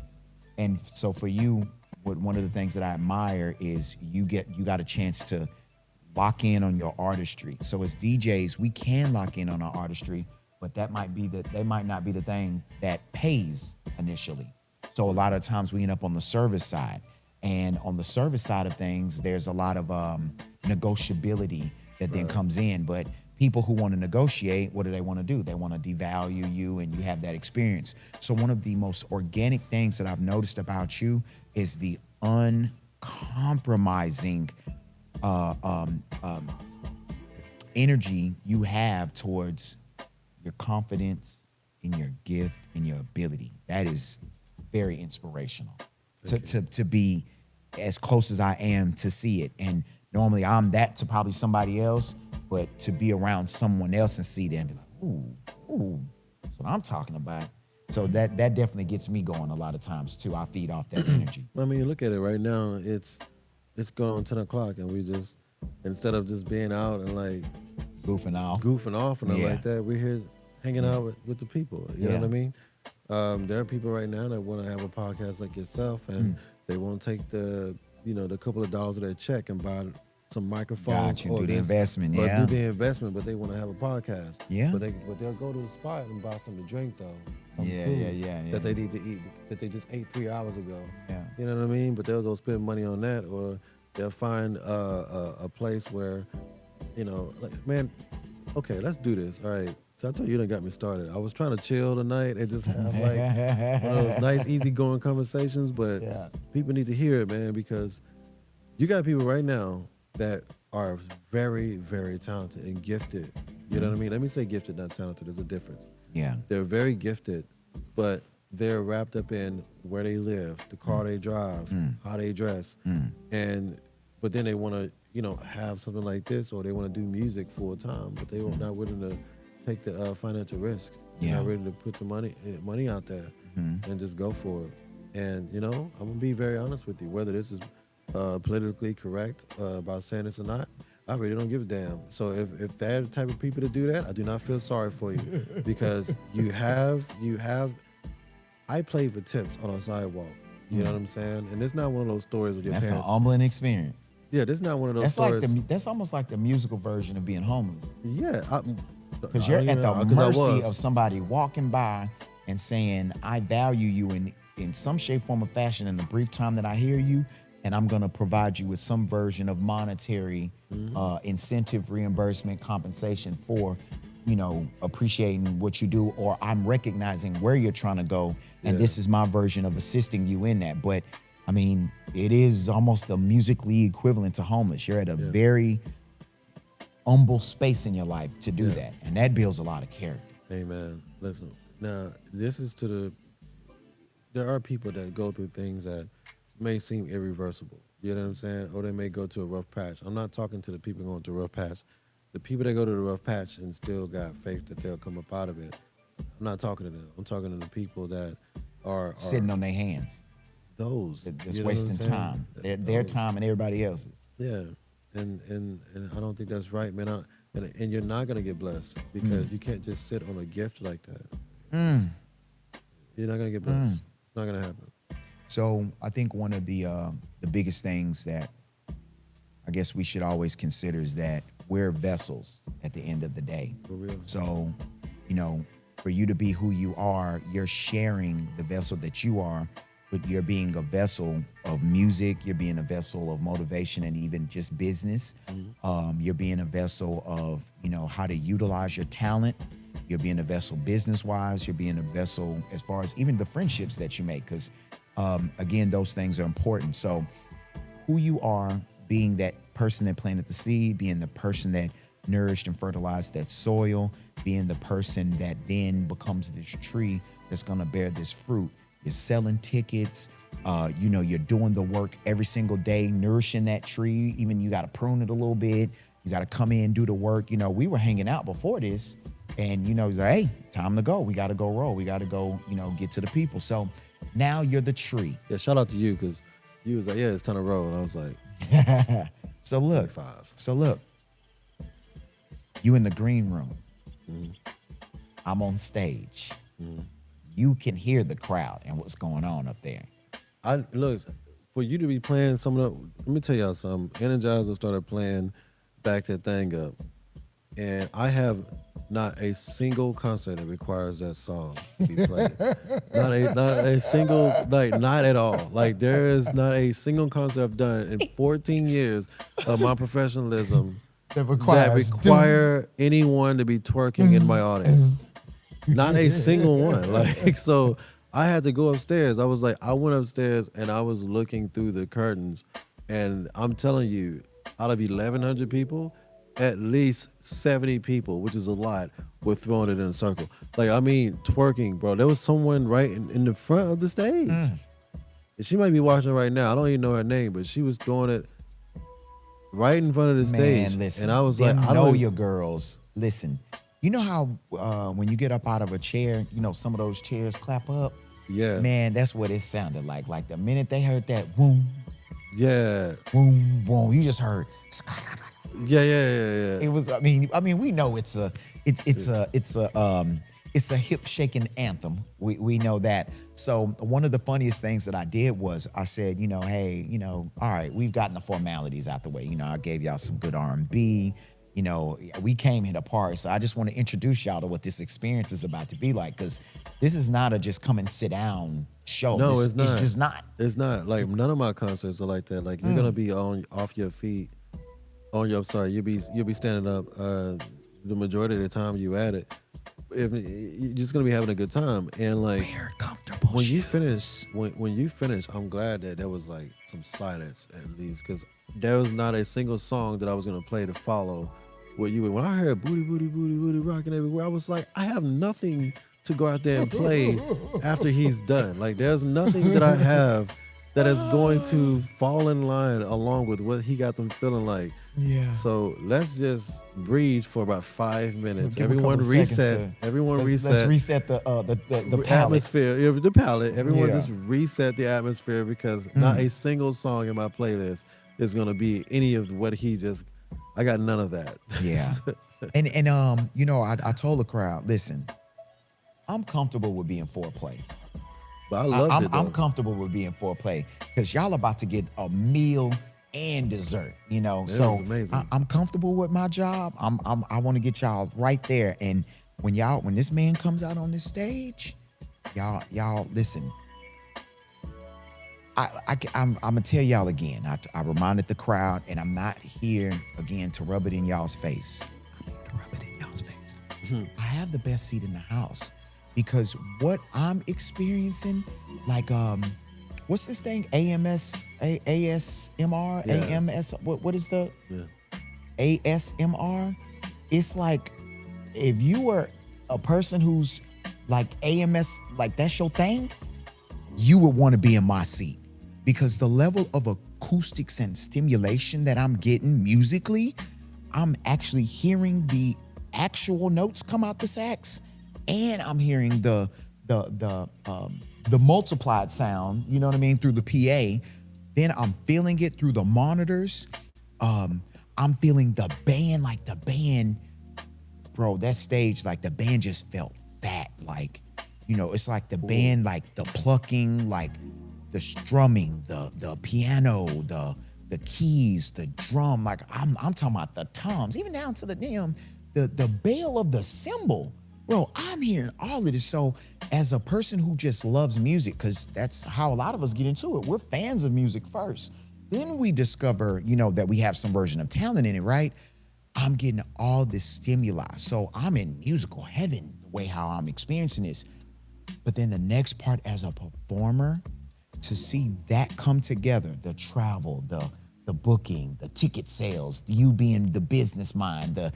And so for you, one of the things that I admire is you got a chance to lock in on your artistry. So as DJs, we can lock in on our artistry, but they might not be the thing that pays initially. So a lot of times we end up on the service side. And on the service side of things, there's a lot of negotiability that then comes in. But people who want to negotiate, what do they want to do? They want to devalue you, and you have that experience. So one of the most organic things that I've noticed about you is the uncompromising energy you have towards your confidence in your gift and your ability. That is very inspirational. To be as close as I am to see it. And normally I'm that to probably somebody else, but to be around someone else and see that and be like, ooh, that's what I'm talking about. So that definitely gets me going a lot of times too. I feed off that energy. I mean, look at it right now. It's going on 10 o'clock, and we just, instead of just being out and like goofing off and like that, we're here hanging out with the people. You know what I mean? There are people right now that want to have a podcast like yourself, and they won't take the couple of dollars of their check and buy some microphones. Got you. Do the investment, do the investment, but they want to have a podcast. Yeah. But they'll go to the spot and buy something to drink though. Yeah. That they need to eat that they just ate 3 hours ago. Yeah. You know what I mean? But they'll go spend money on that, or they'll find a place where, like, man, okay, let's do this. All right. So I told you, done got me started. I was trying to chill tonight and just have like one of those nice, easygoing conversations, but people need to hear it, man, because you got people right now that are very, very talented and gifted. You know what I mean? Let me say gifted, not talented. There's a difference. Yeah. They're very gifted, but they're wrapped up in where they live, the car they drive, how they dress, but then they want to, have something like this, or they want to do music full time, but they are not willing to take the financial risk. They're not ready to put the money out there and just go for it. And I'm gonna be very honest with you. Whether this is politically correct about saying this or not, I really don't give a damn. So if they're the type of people to do that, I do not feel sorry for you, because you have. I played for tips on a sidewalk. You know what I'm saying? And it's not one of those stories with your That's parents. an humbling experience. Yeah, this is not one of those stories. That's almost like the musical version of being homeless. Yeah. Because you're at the mercy of somebody walking by and saying, I value you in some shape, form, or fashion in the brief time that I hear you, and I'm going to provide you with some version of monetary incentive, reimbursement, compensation for, appreciating what you do, or I'm recognizing where you're trying to go, and this is my version of assisting you in that. But I mean, it is almost a musically equivalent to homeless. You're at a very humble space in your life to do that, and that builds a lot of character. Amen. Listen, now this is there are people that go through things that may seem irreversible. You know what I'm saying? Or they may go to a rough patch. I'm not talking to the people going through a rough patch. The people that go to the rough patch and still got faith that they'll come up out of it. I'm not talking to them. I'm talking to the people that are sitting on their hands. Those that's wasting time. Their time and everybody else's. Yeah. And I don't think that's right, man. And you're not gonna get blessed because you can't just sit on a gift like that. You're not gonna get blessed. It's not gonna happen. So I think one of the biggest things that I guess we should always consider is that we're vessels at the end of the day. For real. So, for you to be who you are, you're sharing the vessel that you are, but you're being a vessel of music, you're being a vessel of motivation and even just business. You're being a vessel of, how to utilize your talent. You're being a vessel business-wise. You're being a vessel as far as even the friendships that you make, because, again, those things are important. So who you are, being that person that planted the seed, being the person that nourished and fertilized that soil, being the person that then becomes this tree that's going to bear this fruit. You're selling tickets, you're doing the work every single day, nourishing that tree. Even you got to prune it a little bit. You got to come in, do the work. We were hanging out before this, and, he's like, hey, time to go. We got to go roll. We got to go, get to the people. So now you're the tree. Yeah, shout out to you, because you was like, yeah, it's time to roll. And I was like, So look, you in the green room. I'm on stage. You can hear the crowd and what's going on up there. Look, for you to be playing some of the, let me tell y'all something. Energizer started playing Back That Thing Up, and I have not a single concert that requires that song to be played. not a single, not at all. Like, there is not a single concert I've done in 14 years of my professionalism that require anyone to be twerking in my audience. Not a single one. Like, so I had to go upstairs. I went upstairs and I was looking through the curtains, and I'm telling you, out of 1,100 people, at least 70 people, which is a lot, were throwing it in a circle. Like, I mean, twerking, bro. There was someone right in the front of the stage. And she might be watching right now. I don't even know her name, but she was doing it right in front of the stage. Listen, and I was like, I know your girls. Listen, you know how when you get up out of a chair, some of those chairs clap up? Yeah. Man, that's what it sounded like. Like the minute they heard that boom, yeah, boom, boom, you just heard. Yeah. It was. I mean, we know it's a hip shaking anthem. We know that. So one of the funniest things that I did was I said, hey, all right, we've gotten the formalities out the way. I gave y'all some good R&B. We came here to party, so I just want to introduce y'all to what this experience is about to be like, because this is not a just come and sit down show. No, it's not. It's just not. It's not. Like, none of my concerts are like that. Like, you're gonna be off your feet. You'll be standing up the majority of the time you at it. If you're just gonna be having a good time, and like, we're comfortable. When you finish, I'm glad that there was like some silence at least, because there was not a single song that I was gonna play to follow what you. When I heard booty booty booty booty rocking everywhere, I was like, I have nothing to go out there and play after he's done. Like, there's nothing that I have that is going to fall in line along with what he got them feeling like. Yeah. So let's just breathe for about 5 minutes. Give Everyone reset. Let's reset the palette. Atmosphere. Yeah, the palette. Everyone just reset the atmosphere, because not a single song in my playlist is gonna be any of what he just. I got none of that. Yeah. and I told the crowd, listen, I'm comfortable with being foreplay. But I loved it, though. I'm comfortable with being foreplay, because y'all about to get a meal and dessert, So I'm comfortable with my job. I want to get y'all right there. And when this man comes out on this stage, y'all listen. I'm gonna tell y'all again. I reminded the crowd, and I'm not here again to rub it in y'all's face. I'm here to rub it in y'all's face. I have the best seat in the house because what I'm experiencing, like what's this thing? ASMR, Yeah. AMS. What is the Yeah. ASMR? It's like if you were a person who's like AMS, like that's your thing, you would want to be in my seat because the level of acoustics and stimulation that I'm getting musically, I'm actually hearing the actual notes come out the sax, and I'm hearing the multiplied sound, you know what I mean, through the PA. Then I'm feeling it through the monitors. I'm feeling the band, like the band, bro, that stage, like the band just felt fat. Like, you know, it's like the band, like the plucking, like the strumming, the piano, the keys, the drum. Like I'm talking about the toms, even down to the damn, the bell of the cymbal. Bro, I'm hearing all of this. So as a person who just loves music, because that's how a lot of us get into it. We're fans of music first. Then we discover, you know, that we have some version of talent in it, right? I'm getting all this stimuli. So I'm in musical heaven, the way how I'm experiencing this. But then the next part as a performer, to see that come together, the travel, the booking, the ticket sales, you being the business mind, the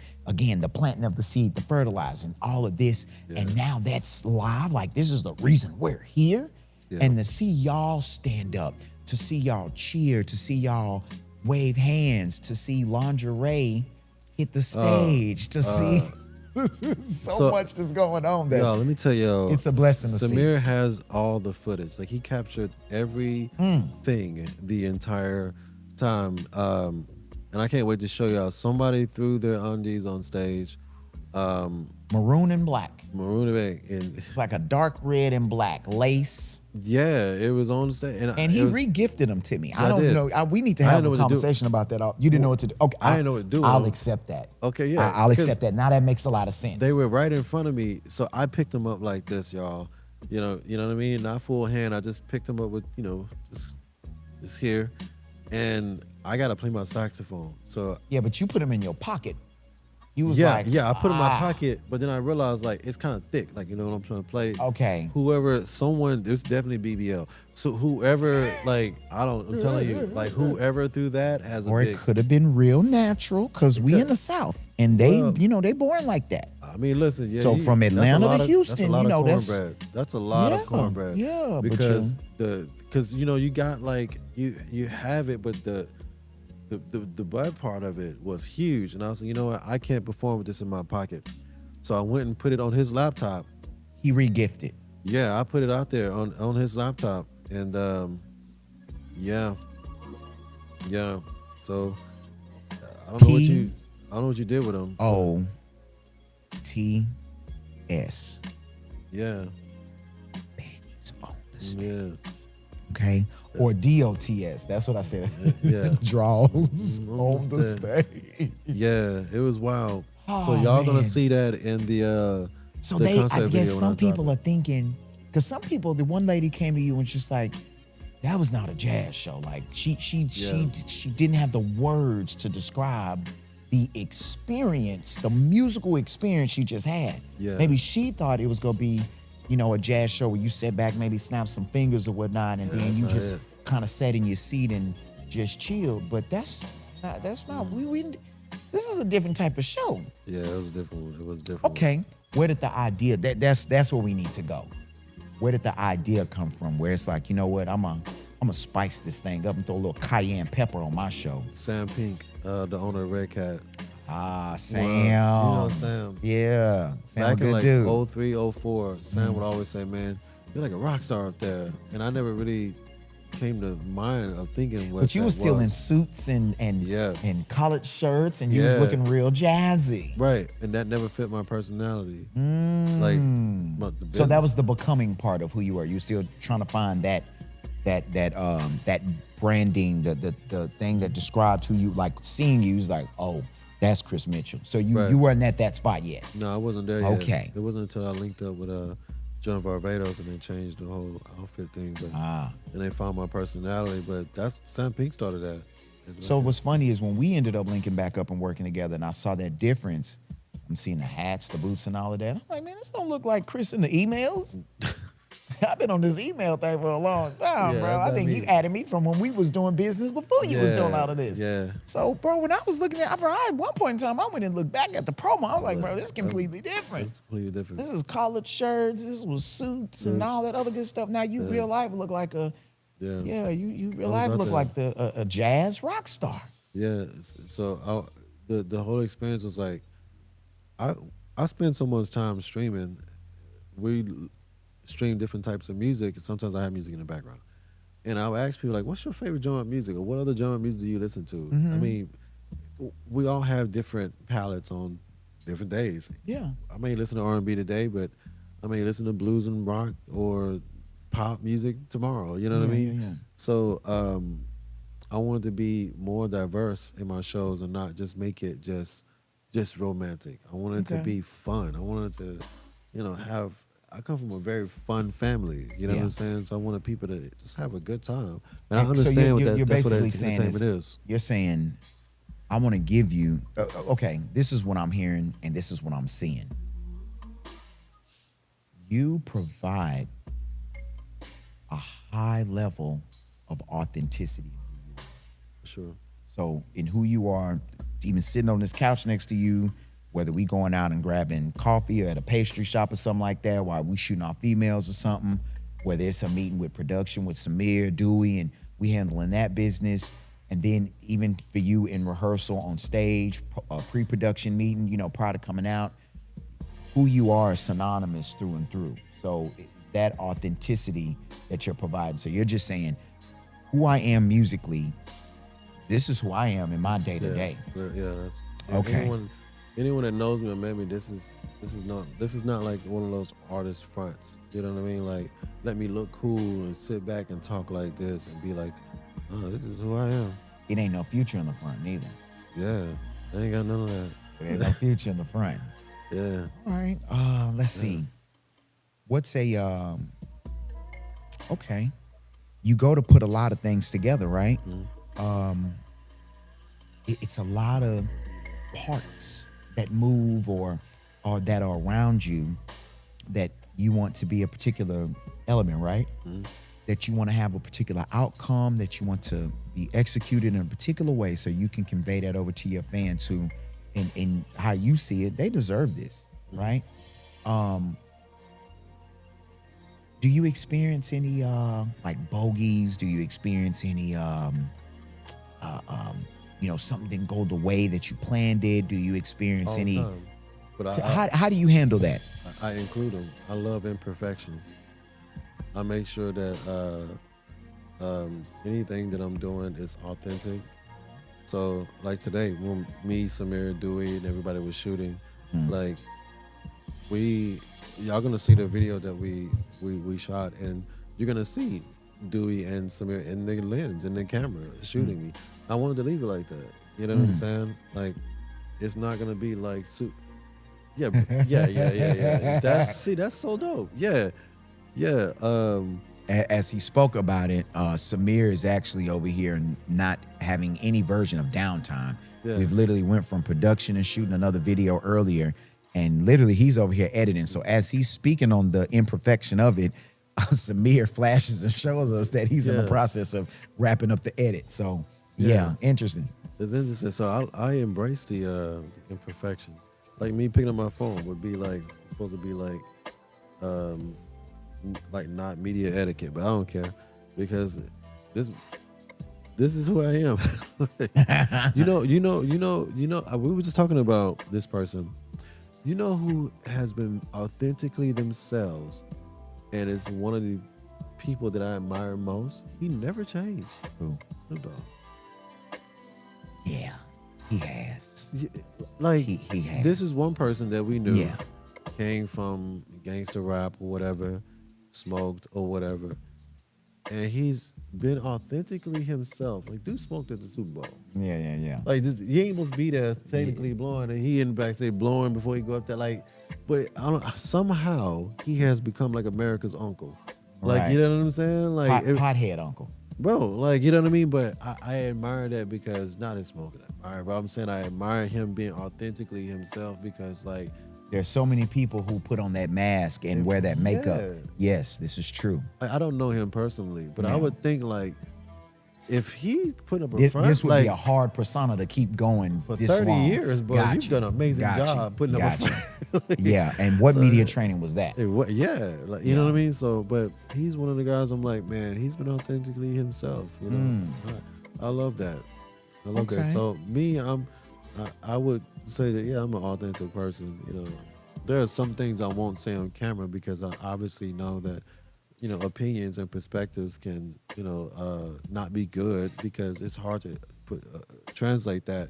planting of the seed, the fertilizing, all of this. Yeah. And now that's live. Like this is the reason we're here. Yeah. And to see y'all stand up, to see y'all cheer, to see y'all wave hands, to see lingerie hit the stage, to see so much that's going on. That's, let me tell you, it's a blessing to see. Samir has all the footage. Like he captured everything the entire time. And I can't wait to show y'all. Somebody threw their undies on stage. Maroon and black. Maroon and black. And like a dark red and black lace. Yeah, it was on the stage. And he re-gifted them to me. I don't know. We need to have a conversation about that. You didn't know what to do. Okay, I didn't know what to do. I'll accept that. Okay, yeah. I'll accept that. Now that makes a lot of sense. They were right in front of me. So I picked them up like this, y'all. You know what I mean? Not full hand. I just picked them up with, just here. And I got to play my saxophone. So yeah, but you put them in your pocket. You was I put it in my pocket, but then I realized like it's kind of thick, like you know what I'm trying to play. Okay. There's definitely BBL. So whoever, like I'm telling you, like whoever threw that has a or big, it could have been real natural because we in the South and they born like that. I mean, listen, yeah. So from Atlanta to Houston, that's a lot of cornbread. Yeah, because you got like you have it, but the bud part of it was huge. And I was like, you know what? I can't perform with this in my pocket. So I went and put it on his laptop. He re-gifted. Yeah, I put it out there on his laptop. And yeah. So I don't know what you did with him. O-T-S. Yeah. Benny's on the stage. Yeah. Okay. Or DOTS. That's what I said. Yeah. Draws on the stage. Yeah, it was wild. So y'all gonna see that in the so I guess some people are thinking, because some people, the one lady came to you and just like, that was not a jazz show. Like she didn't have the words to describe the experience, the musical experience she just had. Yeah. Maybe she thought it was gonna be, a jazz show where you sit back, maybe snap some fingers or whatnot, and then you just kind of sat in your seat and just chilled. But that's not. This is a different type of show. Yeah, it was different. It was different. Okay, where did the idea? That's where we need to go. Where did the idea come from? Where it's like, you know what? I'm gonna spice this thing up and throw a little cayenne pepper on my show. Sam Pink, the owner of Red Cat. Sam. Sam. Yeah. Sam, back good in like dude. 03, 04, Sam would always say, man, you're like a rock star up there. And I never really came to mind of thinking what But you was still in suits and collared shirts, and you was looking real jazzy. Right. And that never fit my personality. So that was the becoming part of who you were. You were still trying to find that branding, the thing that described who you, like seeing you was like, oh, that's Chris Mitchell. So you weren't at that spot yet. No, I wasn't there yet. Okay. It wasn't until I linked up with joined Barbados and then changed the whole outfit thing. But and they found my personality. But that's Sam Pink started that. So what's funny is when we ended up linking back up and working together, and I saw that difference. I'm seeing the hats, the boots, and all of that. I'm like, man, this don't look like Chris in the emails. I've been on this email thing for a long time, bro. I think you added me from when we was doing business before you was doing all of this. Yeah. So, bro, when I was looking at, bro, at one point in time, I went and looked back at the promo. I was like, bro, this is completely different. It's completely different. This is collared shirts. This was suits and all that other good stuff. Now you real life look like a, you real life look like a jazz rock star. Yeah. So the whole experience was like, I spend so much time streaming. We stream different types of music, and sometimes I have music in the background. And I would ask people like, "What's your favorite genre music?" or "What other genre music do you listen to?" Mm-hmm. I mean, we all have different palettes on different days. Yeah. I may listen to R&B today, but I may listen to blues and rock or pop music tomorrow. You know what I mean? Yeah. So I wanted to be more diverse in my shows and not just make it just romantic. I wanted it to be fun. I wanted to, have. I come from a very fun family. You know what I'm saying? So I wanted people to just have a good time. And I understand you're that's what basically saying is. You're saying, I want to give you. Okay, this is what I'm hearing, and this is what I'm seeing. You provide a high level of authenticity. Sure. So in who you are, even sitting on this couch next to you, whether we going out and grabbing coffee or at a pastry shop or something like that, while we shooting off females or something, whether it's a meeting with production with Samir, Dewey, and we handling that business, and then even for you in rehearsal on stage, a pre-production meeting, prior to coming out, who you are is synonymous through and through. So it's that authenticity that you're providing. So you're just saying, who I am musically, this is who I am in my day-to-day. Yeah, that's okay. Anyone that knows me or met me, this is not like one of those artist fronts. You know what I mean? Like, let me look cool and sit back and talk like this and be like, oh, this is who I am. It ain't no future in the front neither. Yeah, I ain't got none of that. There ain't no future in the front. Yeah. All right. Let's see. What's a okay. You go to put a lot of things together, right? Mm-hmm. It's a lot of parts that move or that are around you that you want to be a particular element, right? Mm-hmm. That you want to have a particular outcome, that you want to be executed in a particular way so you can convey that over to your fans who, in how you see it, they deserve this, right? Do you experience any like bogeys? Do you experience any something didn't go the way that you planned it? Do you experience all any? the time. But how do you handle that? I include them. I love imperfections. I make sure that anything that I'm doing is authentic. So like today, when me, Samir, Dewey, and everybody was shooting, like y'all gonna see the video that we shot, and you're gonna see Dewey and Samir in the lens, in the camera, shooting me. I wanted to leave it like that. You know what I'm saying? Like, it's not gonna be like yeah. That's so dope. Yeah. As he spoke about it, Samir is actually over here not having any version of downtime. Yeah. We've literally went from production and shooting another video earlier, and literally he's over here editing. So as he's speaking on the imperfection of it, Samir flashes and shows us that he's in the process of wrapping up the edit. So interesting. It's interesting. So I embrace the imperfections. Like me picking up my phone would be like supposed to be like not media etiquette, but I don't care because this is who I am. We were just talking about this person. You know who has been authentically themselves and is one of the people that I admire most? He never changed. Who? Snoop Dogg. Yeah, he has. Like he has. This is one person that we knew came from gangster rap or whatever, smoked or whatever. and he's been authentically himself. Like, dude smoked at the Super Bowl. Yeah. Like, this, he ain't supposed to be there technically blowing, and he in the backstage blowing before he go up there. Like, but I don't. Somehow he has become like America's uncle. Like, Right. you know what I'm saying? Like, Pothead uncle. bro, like, you know what I mean? But I admire that because not his smoking. I admire, but I'm saying I admire him being authentically himself because, like, There's so many people who put on that mask and wear that makeup. Yeah. Yes, this is true. I don't know him personally, but I Yeah. would think like if he put up a This, front, this would like, be a hard persona to keep going for this 30 long. years, bro, Got you've you. done an amazing Got job you. putting up Got a you. front. Like, Yeah, and what so- media training was that? Yeah, like, you know what I mean. So, but he's one of the guys. I'm like, man, he's been authentically himself. You know, I love that. I love Okay. that. So me, I would say that I'm an authentic person. You know, there are some things I won't say on camera because I obviously know that, you know, opinions and perspectives can, you know, not be good because it's hard to translate that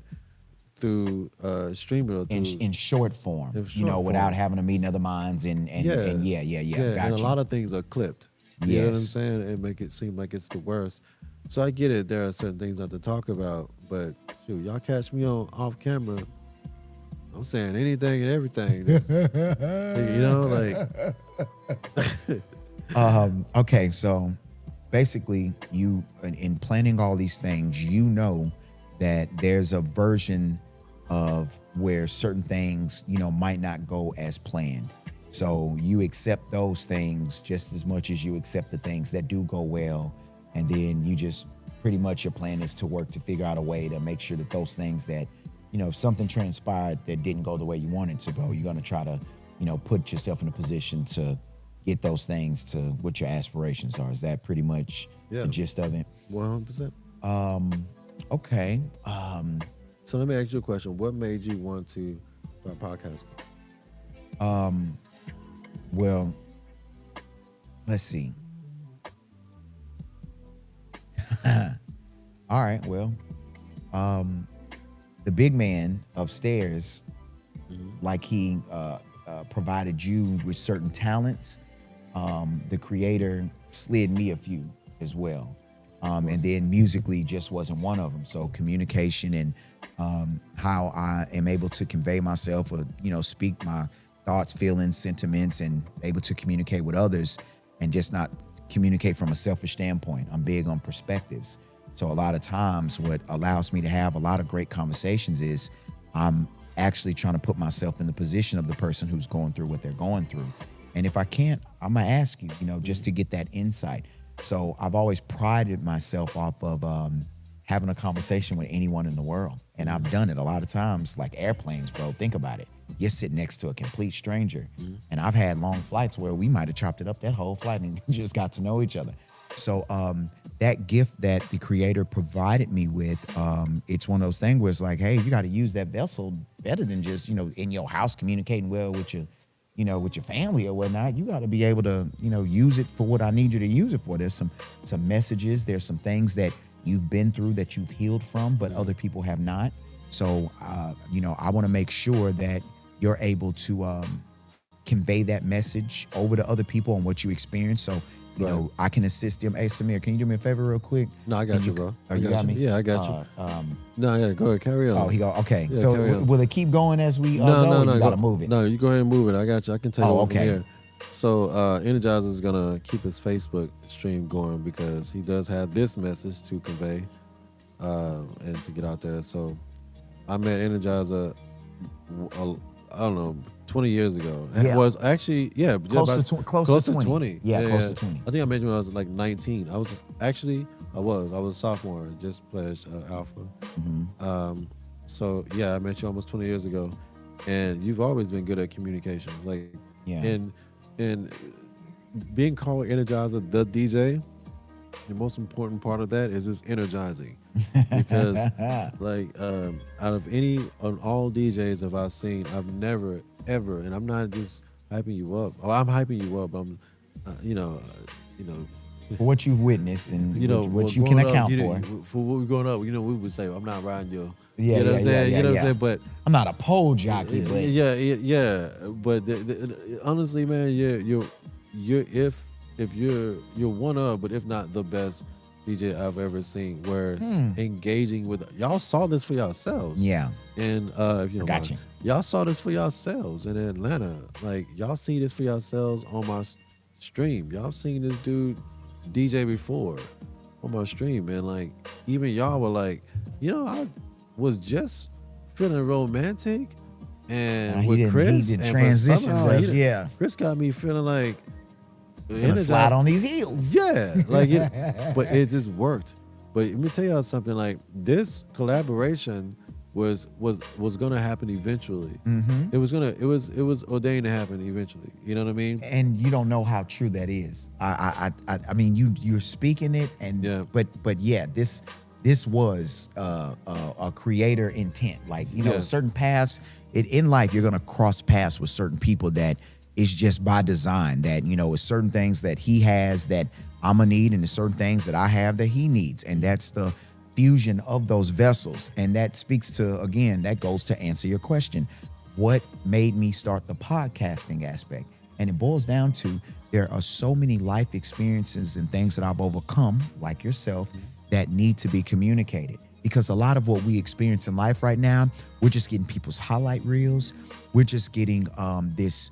through streaming or through, In short form, In you know, short without form. having to meet other minds and yeah. and Got a you. lot of things are clipped. You know what I'm Yes. saying? And make it seem like it's the worst. So I get it. There are certain things not to talk about, but shoot, y'all catch me on off camera, I'm saying anything and everything. You know, like Okay, so basically, you in planning all these things, you know that there's a version of where certain things, you know, might not go as planned. So you accept those things just as much as you accept the things that do go well, and then you just pretty much your plan is to work to figure out a way to make sure that those things that, you know, if something transpired that didn't go the way you wanted to go, you're going to try to, you know, put yourself in a position to get those things to what your aspirations are. Is that pretty much Yeah. the gist of it? 100%. Okay. So let me ask you a question. What made you want to start podcasting? Well, let's see. All right. Well, the big man upstairs, like he provided you with certain talents, the creator slid me a few as well. And then musically just wasn't one of them. So communication and how I am able to convey myself or, you know, speak my thoughts, feelings, sentiments, and able to communicate with others and just not communicate from a selfish standpoint. I'm big on perspectives. So a lot of times what allows me to have a lot of great conversations is I'm actually trying to put myself in the position of the person who's going through what they're going through. And if I can't, I'm gonna ask you, you know, just to get that insight. So I've always prided myself off of having a conversation with anyone in the world. And I've done it a lot of times, like airplanes, bro. Think about it. You're sitting next to a complete stranger. And I've had long flights where we might have chopped it up that whole flight and just got to know each other. So that gift that the creator provided me with, it's one of those things where it's like, hey, you got to use that vessel better than just, you know, in your house communicating well with your, you know, with your family or whatnot. You got to be able to, you know, use it for what I need you to use it for. There's some messages. There's some things that you've been through that you've healed from, but other people have not. So, you know, I want to make sure that you're able to convey that message over to other people on what you experience. So, you know, I can assist them. Hey, Samir, can you do me a favor real quick? No, I got you, bro. Oh, you got me? Yeah, I got you. No, yeah, go ahead, carry on. Oh, he go, okay. Yeah, So carry on. will it keep going as we No, go? no. You got to move it. No, you go ahead and move it. I got you. I can tell you Oh, over okay. here. So Energizer is gonna keep his Facebook stream going because he does have this message to convey and to get out there. So I met Energizer, I don't know, 20 years ago. Yeah. It was actually, yeah, Close about- to 20. Yeah, close to 20. I think I met you when I was like 19. I was a sophomore, just pledged Alpha. So yeah, I met you almost 20 years ago, and you've always been good at communication. Like, Yeah. and being called Energizer, the DJ, the most important part of that is it's energizing because like out of all DJs that I've seen, I've never ever, and I'm not just hyping you up. Oh, I'm hyping you up. I'm, you know. For what you've witnessed and You know what you growing can up, account you for. know, for what we're growing up, you know, we would say, "I'm not riding your." Yeah, you know what I'm saying? You know what I'm saying? But I'm not a pole jockey, but yeah. But honestly, man, you're if you're one of, but if not the best DJ I've ever seen, where it's engaging with y'all saw this for yourselves. Yeah. And if you don't Got mind, y'all saw this for yourselves in Atlanta. Like y'all see this for yourselves on my stream. Y'all seen this dude DJ before on my stream, and like even y'all were like, I was just feeling romantic, and with Chris, he did and transitions somehow yeah. Chris got me feeling like Gonna slide on these heels. Yeah, like but it just worked. But let me tell y'all something. Like this collaboration was gonna happen eventually. Mm-hmm. It was ordained to happen eventually. You know what I mean? And you don't know how true that is. I mean, you're speaking it, and yeah. But yeah, this was a creator intent. Like certain paths in life, you're gonna cross paths with certain people that is just by design. That it's certain things that he has that I'm gonna need, and there's certain things that I have that he needs, and that's the fusion of those vessels. And that speaks to, again, that goes to answer your question. What made me start the podcasting aspect? And it boils down to there are so many life experiences and things that I've overcome, like yourself, that need to be communicated. Because a lot of what we experience in life right now, we're just getting people's highlight reels. We're just getting this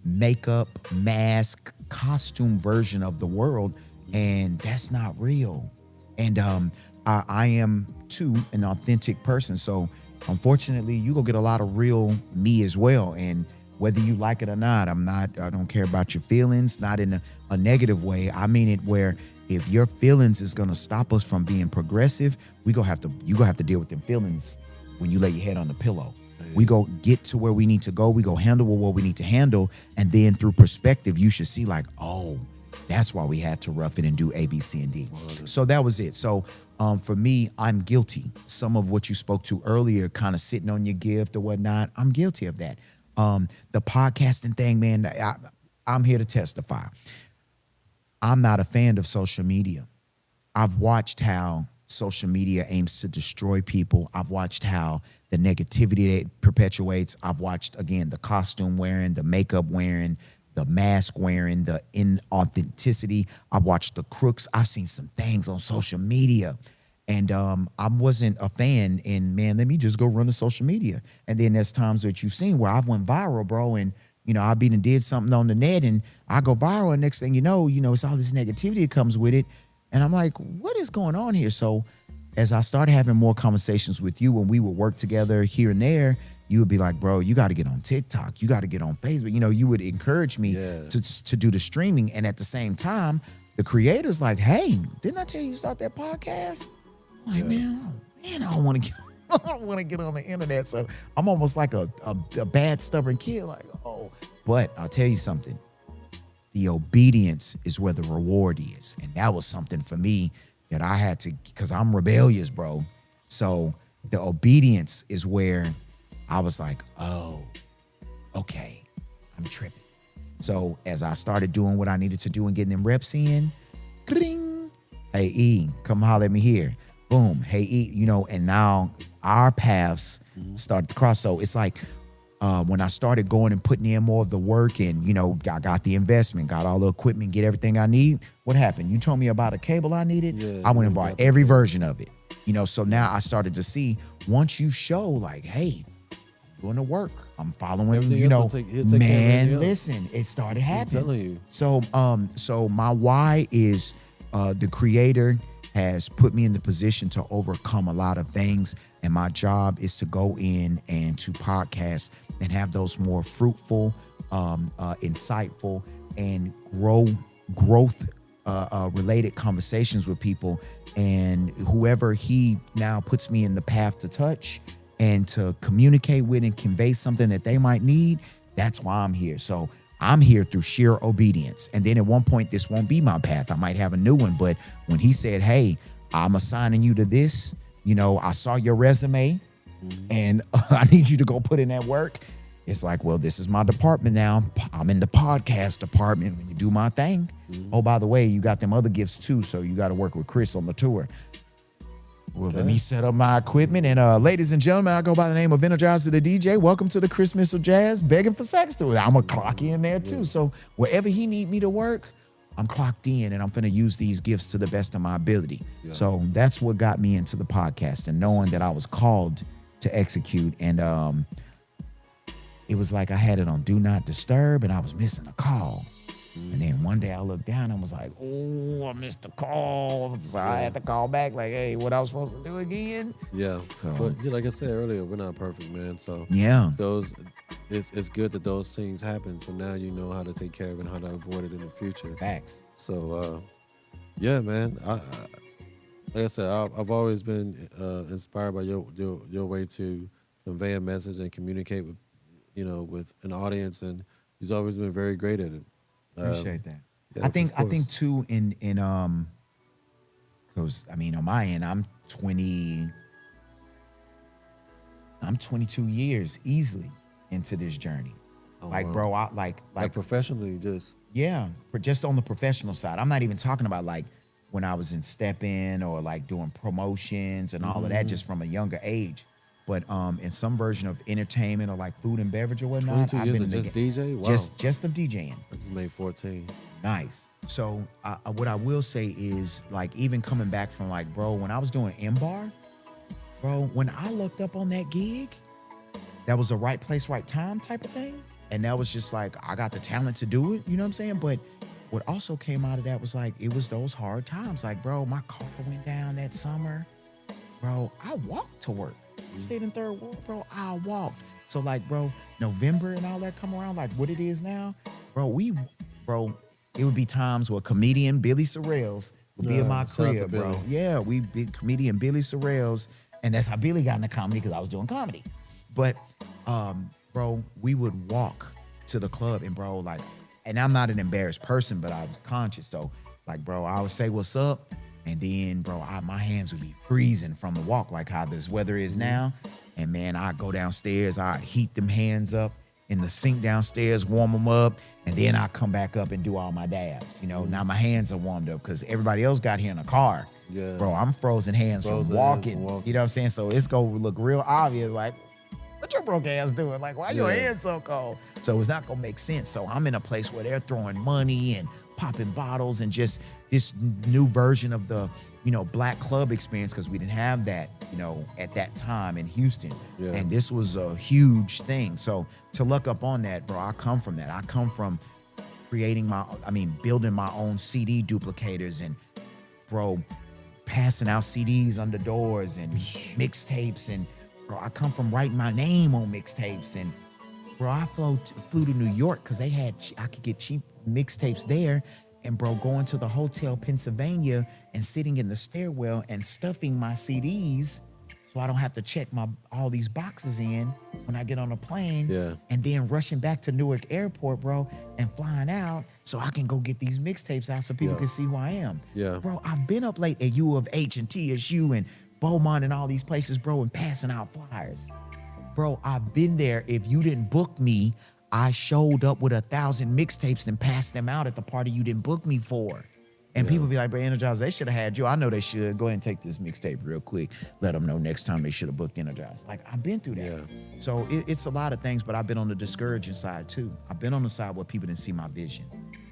makeup, mask, costume version of the world, and that's not real. And I am too an authentic person, so unfortunately you gonna get a lot of real me as well. And whether you like it or not, I don't care about your feelings, not in a negative way. I mean it where if your feelings is gonna stop us from being progressive, you gonna have to deal with them feelings when you lay your head on the pillow. We go get to where we need to go. We go handle what we need to handle. And then through perspective, you should see like, oh, that's why we had to rough it and do A, B, C, and D. So that was it. So for me, I'm guilty. Some of what you spoke to earlier, kind of sitting on your gift or whatnot, I'm guilty of that. The podcasting thing, man, I'm here to testify. I'm not a fan of social media. I've watched how social media aims to destroy people. I've watched how the negativity that it perpetuates. I've watched, again, the costume wearing, the makeup wearing, the mask wearing, the inauthenticity. I've watched the crooks. I've seen some things on social media. And I wasn't a fan. And man, let me just go run the social media. And then there's times that you've seen where I've went viral, bro. And I've been and did something on the net, and I go viral. And next thing you know, it's all this negativity that comes with it. And I'm like, what is going on here? So as I started having more conversations with you when we would work together here and there, you would be like, bro, you got to get on TikTok. You got to get on Facebook. You would encourage me to do the streaming. And at the same time, the creator's like, hey, didn't I tell you to start that podcast? I'm like, man, I don't want to get on the internet. So I'm almost like a bad, stubborn kid. Like, oh, but I'll tell you something. The obedience is where the reward is. And that was something for me that I had to, because I'm rebellious, bro. So the obedience is where I was like, oh, okay, I'm tripping. So as I started doing what I needed to do and getting them reps in, ding, hey, E, come holler at me here. Boom, hey, E, and now our paths started to cross. So it's like when I started going and putting in more of the work and, I got the investment, got all the equipment, get everything I need. What happened? You told me about a cable I needed. Yeah, I went and bought every version of it. So now I started to see once you show like, hey, I'm doing the work, I'm following, man, listen, it started happening. I'm telling you. So my why is the creator has put me in the position to overcome a lot of things. And my job is to go in and to podcast and have those more fruitful, insightful, and growth related conversations with people. And whoever he now puts me in the path to touch and to communicate with and convey something that they might need, that's why I'm here. So I'm here through sheer obedience. And then at one point, this won't be my path. I might have a new one. But when he said, hey, I'm assigning you to this, I saw your resume and I need you to go put in that work. It's like, well, this is my department now. I'm in the podcast department when you do my thing. Oh, by the way, you got them other gifts too. So you got to work with Chris on the tour. Well, let me set up my equipment. And ladies and gentlemen, I go by the name of Energizer the DJ. Welcome to the Christmas of Jazz, begging for sex tour. I'm going to clock in there too. So wherever he need me to work, I'm clocked in and I'm finna use these gifts to the best of my ability. Yeah. So that's what got me into the podcast, and knowing that I was called to execute. And it was like I had it on do not disturb and I was missing a call. And then one day I looked down and was like, oh, I missed the call. So I had to call back like, hey, what I was supposed to do again? Yeah. So- But like I said earlier, we're not perfect, man. So Yeah. it's good that those things happen. So now you know how to take care of it and how to avoid it in the future. Facts. So yeah, man. I like I said, I've always been inspired by your way to convey a message and communicate with with an audience, and he's always been very great at it. Appreciate that. yeah, I of think course. too in because I mean on my end I'm 22 years easily into this journey. Oh, Like wow. bro, I like professionally, just yeah, but just on the professional side. I'm not even talking about like when I was in step in or like doing promotions and all of that just from a younger age. But in some version of entertainment or like food and beverage or whatnot, 22 I've years been of in the just ga- DJ. Wow, just of DJing. I just made 14. Nice. So what I will say is like even coming back from like, bro, when I was doing M-Bar, bro, when I looked up on that gig, that was the right place, right time type of thing. And that was just like, I got the talent to do it. You know what I'm saying? But what also came out of that was like, it was those hard times. Like, bro, my car went down that summer. Bro, I walked to work. I stayed in third world, bro. I walked. So like, bro, November and all that come around, like what it is now, bro, it would be times where comedian Billy Sorrells would be in my shout out to crib, bro. Billy. Yeah, we did comedian Billy Sorrells, and that's how Billy got into comedy because I was doing comedy. But bro, we would walk to the club and bro, like, and I'm not an embarrassed person, but I'm conscious. So like, bro, I would say what's up. And then, bro, my hands would be freezing from the walk, like how this weather is now. And man, I'd go downstairs, I'd heat them hands up in the sink downstairs, warm them up, and then I'd come back up and do all my dabs. You know, now my hands are warmed up because everybody else got here in a car. Yeah. Bro, I'm frozen hands Frozen from hands walking. from walking. You know what I'm saying? So it's gonna look real obvious, like, what your broke ass doing? Like, why your Yeah. hands so cold? So it's not gonna make sense. So I'm in a place where they're throwing money and popping bottles and just this new version of the, black club experience because we didn't have that, at that time in Houston. Yeah. And this was a huge thing. So to look up on that, bro, I come from that. I come from building my own CD duplicators and, bro, passing out CDs under doors and mixtapes. And, bro, I come from writing my name on mixtapes. And, bro, I flew to New York because I could get cheap mixtapes there. And, bro, going to the Hotel Pennsylvania and sitting in the stairwell and stuffing my CDs so I don't have to check all these boxes in when I get on a plane. Yeah. And then rushing back to Newark Airport, bro, and flying out so I can go get these mixtapes out so people Yeah. can see who I am. Yeah. Bro, I've been up late at U of H and TSU and Beaumont and all these places, bro, and passing out flyers. Bro, I've been there. If you didn't book me, I showed up with 1,000 mixtapes and passed them out at the party you didn't book me for. And people be like, bro, Energize, they should have had you. I know they should. Go ahead and take this mixtape real quick. Let them know next time they should have booked Energize. Like, I've been through that. Yeah. So it's a lot of things, but I've been on the discouraging side too. I've been on the side where people didn't see my vision.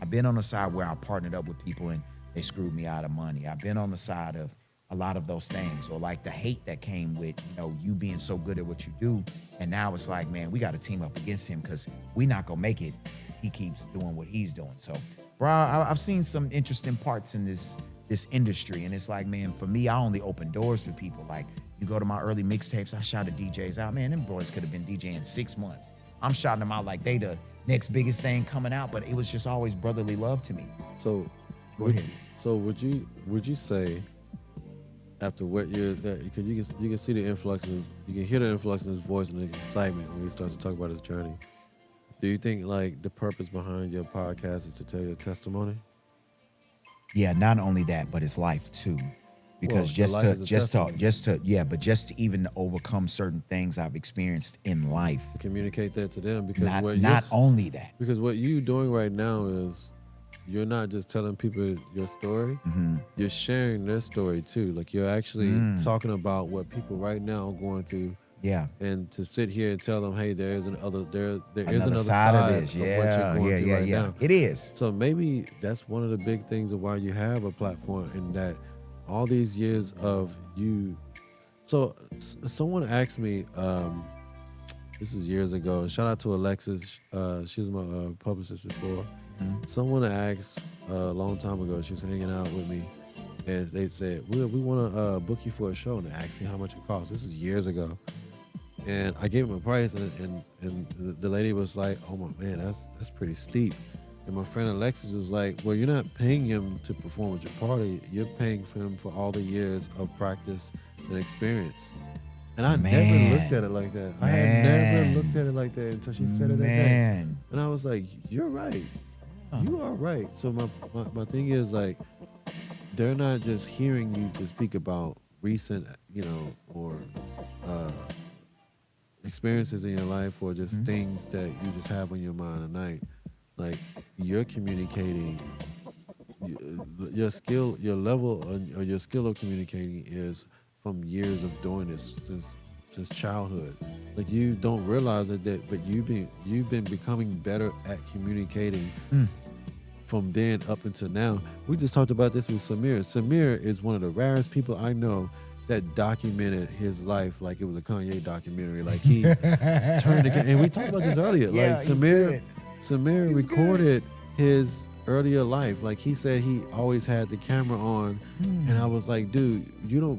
I've been on the side where I partnered up with people and they screwed me out of money. I've been on the side of a lot of those things, or like the hate that came with, you being so good at what you do. And now it's like, man, we got to team up against him because we not going to make it if he keeps doing what he's doing. So, bro, I've seen some interesting parts in this industry. And it's like, man, for me, I only open doors for people. Like, you go to my early mixtapes, I shouted DJs out. Man, them boys could have been DJing 6 months. I'm shouting them out like they the next biggest thing coming out, but it was just always brotherly love to me. So, Go ahead. So would you say, after what year that, because you can see the influx, you can hear the influx in his voice and the excitement when he starts to talk about his journey. Do you think like the purpose behind your podcast is to tell your testimony? Yeah, not only that, but it's life too. Because Well, the life is a testimony. but just to even overcome certain things I've experienced in life. To communicate that to them, because Not only that. because what you're doing right now is you're not just telling people your story, you're sharing their story too. Like you're actually talking about what people right now are going through Yeah. and to sit here and tell them, hey, there is there is Another another side of side this. of what you're Yeah. going Yeah. through Yeah. right Yeah. now. It is. So maybe that's one of the big things of why you have a platform, in that all these years of you. So someone asked me, this is years ago. Shout out to Alexis. She was my publicist before. Mhm. Someone asked a long time ago. She was hanging out with me, and they said, we want to book you for a show," and they asked me how much it costs. This is years ago, and I gave him a price, and the lady was like, "Oh my man, that's pretty steep." And my friend Alexis was like, "Well, you're not paying him to perform at your party. You're paying for him for all the years of practice and experience." And I never looked at it like that. I had never looked at it like that until she said it that day. Man. And I was like, "You're right. You are right." So my thing is, like, they're not just hearing you to speak about recent, or uh, experiences in your life, or just things that you just have on your mind at night. Like, you're communicating, your skill, your level, or your skill of communicating is from years of doing this since childhood. Like, you don't realize it, but you've been becoming better at communicating from then up until now. We just talked about this with Samir. Samir is one of the rarest people I know that documented his life like it was a Kanye documentary. Like, he turned again, and we talked about this earlier. Yeah, Like, he's good. Samir He's recorded his earlier life. Like, he said he always had the camera on, and I was like, dude,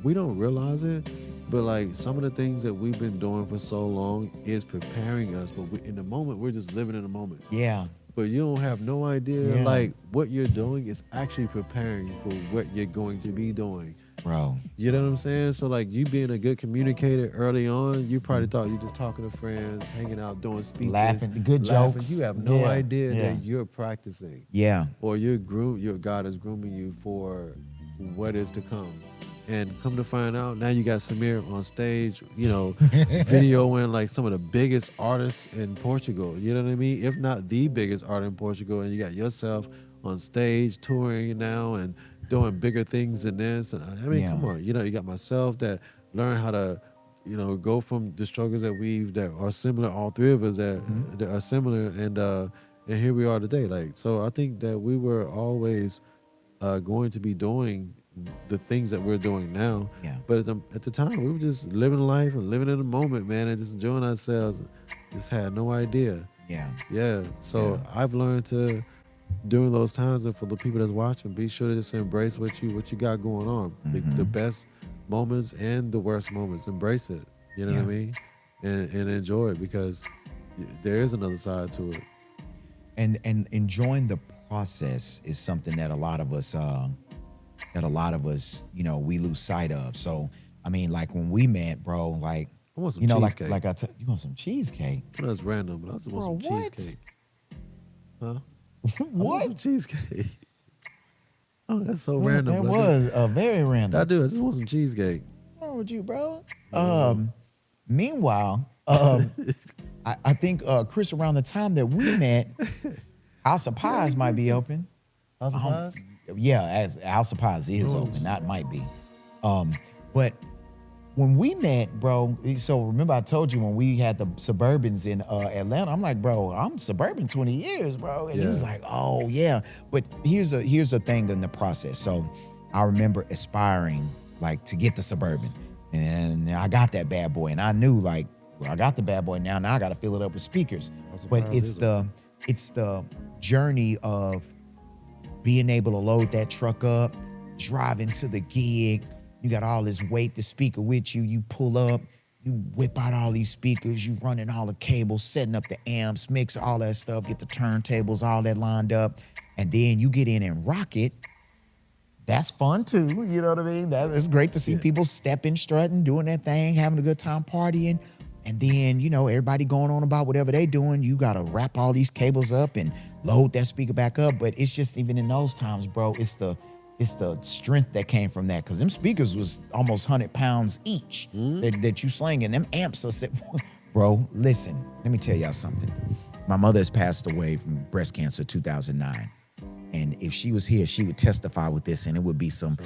we don't realize it, but like, some of the things that we've been doing for so long is preparing us. But in the moment, we're just living in the moment. Yeah. But you don't have no idea, Yeah. like, what you're doing is actually preparing for what you're going to be doing. Bro. You know what I'm saying? So, like, you being a good communicator early on, you probably thought you just talking to friends, hanging out, doing speeches, Laughing, good jokes. You have no Yeah, idea yeah. that you're practicing, Yeah. or your God is grooming you for what is to come. And come to find out, now you got Samir on stage, videoing like some of the biggest artists in Portugal. You know what I mean? If not the biggest artist in Portugal, and you got yourself on stage touring now and doing bigger things than this. And I mean, Yeah. come on, you got myself that learned how to, go from the struggles that that are similar. All three of us that are similar, and here we are today. Like, so I think that we were always going to be doing the things that we're doing now. Yeah. But at the time, we were just living life and living in the moment, man, and just enjoying ourselves. Just had no idea. Yeah. Yeah. So Yeah. I've learned to, during those times, and for the people that's watching, be sure to just embrace what you got going on. The best moments and the worst moments. Embrace it. You know what I mean? And enjoy it, because there is another side to it. And enjoying the process is something that a lot of us we lose sight of. So I mean, like, when we met, bro, like, I want some you cheesecake. you want some cheesecake? I know it's random, but I just want Bro, some what? cheesecake. Huh? I want What? some cheesecake. Oh, that's so Well, random. that but was very random. I do. I just want some cheesecake. What's wrong with you, bro? Meanwhile, I think Chris, around the time that we met, House of Pies might be open. House of Pies? Yeah, as House of Pies is Oh, open. That might be. But when we met, bro, so remember I told you when we had the Suburbans in Atlanta, I'm like, bro, I'm Suburban 20 years, bro. And he was Yeah. like, oh, yeah. But here's a thing in the process. So I remember aspiring, like, to get the Suburban. And I got that bad boy. And I knew, like, well, I got the bad boy now I got to fill it up with speakers. But it's the journey of being able to load that truck up, driving to the gig. You got all this weight, the speaker with you. You pull up, you whip out all these speakers, you running all the cables, setting up the amps, mix all that stuff, get the turntables, all that lined up. And then you get in and rock it. That's fun too, you know what I mean? It's great to see people stepping, strutting, doing their thing, having a good time partying. And then, everybody going on about whatever they doing. You got to wrap all these cables up and load that speaker back up. But it's just, even in those times, bro, it's the strength that came from that. Because them speakers was almost 100 pounds each that you slinging. Them amps are bro, listen, let me tell y'all something. My mother has passed away from breast cancer 2009. And if she was here, she would testify with this, and it would be some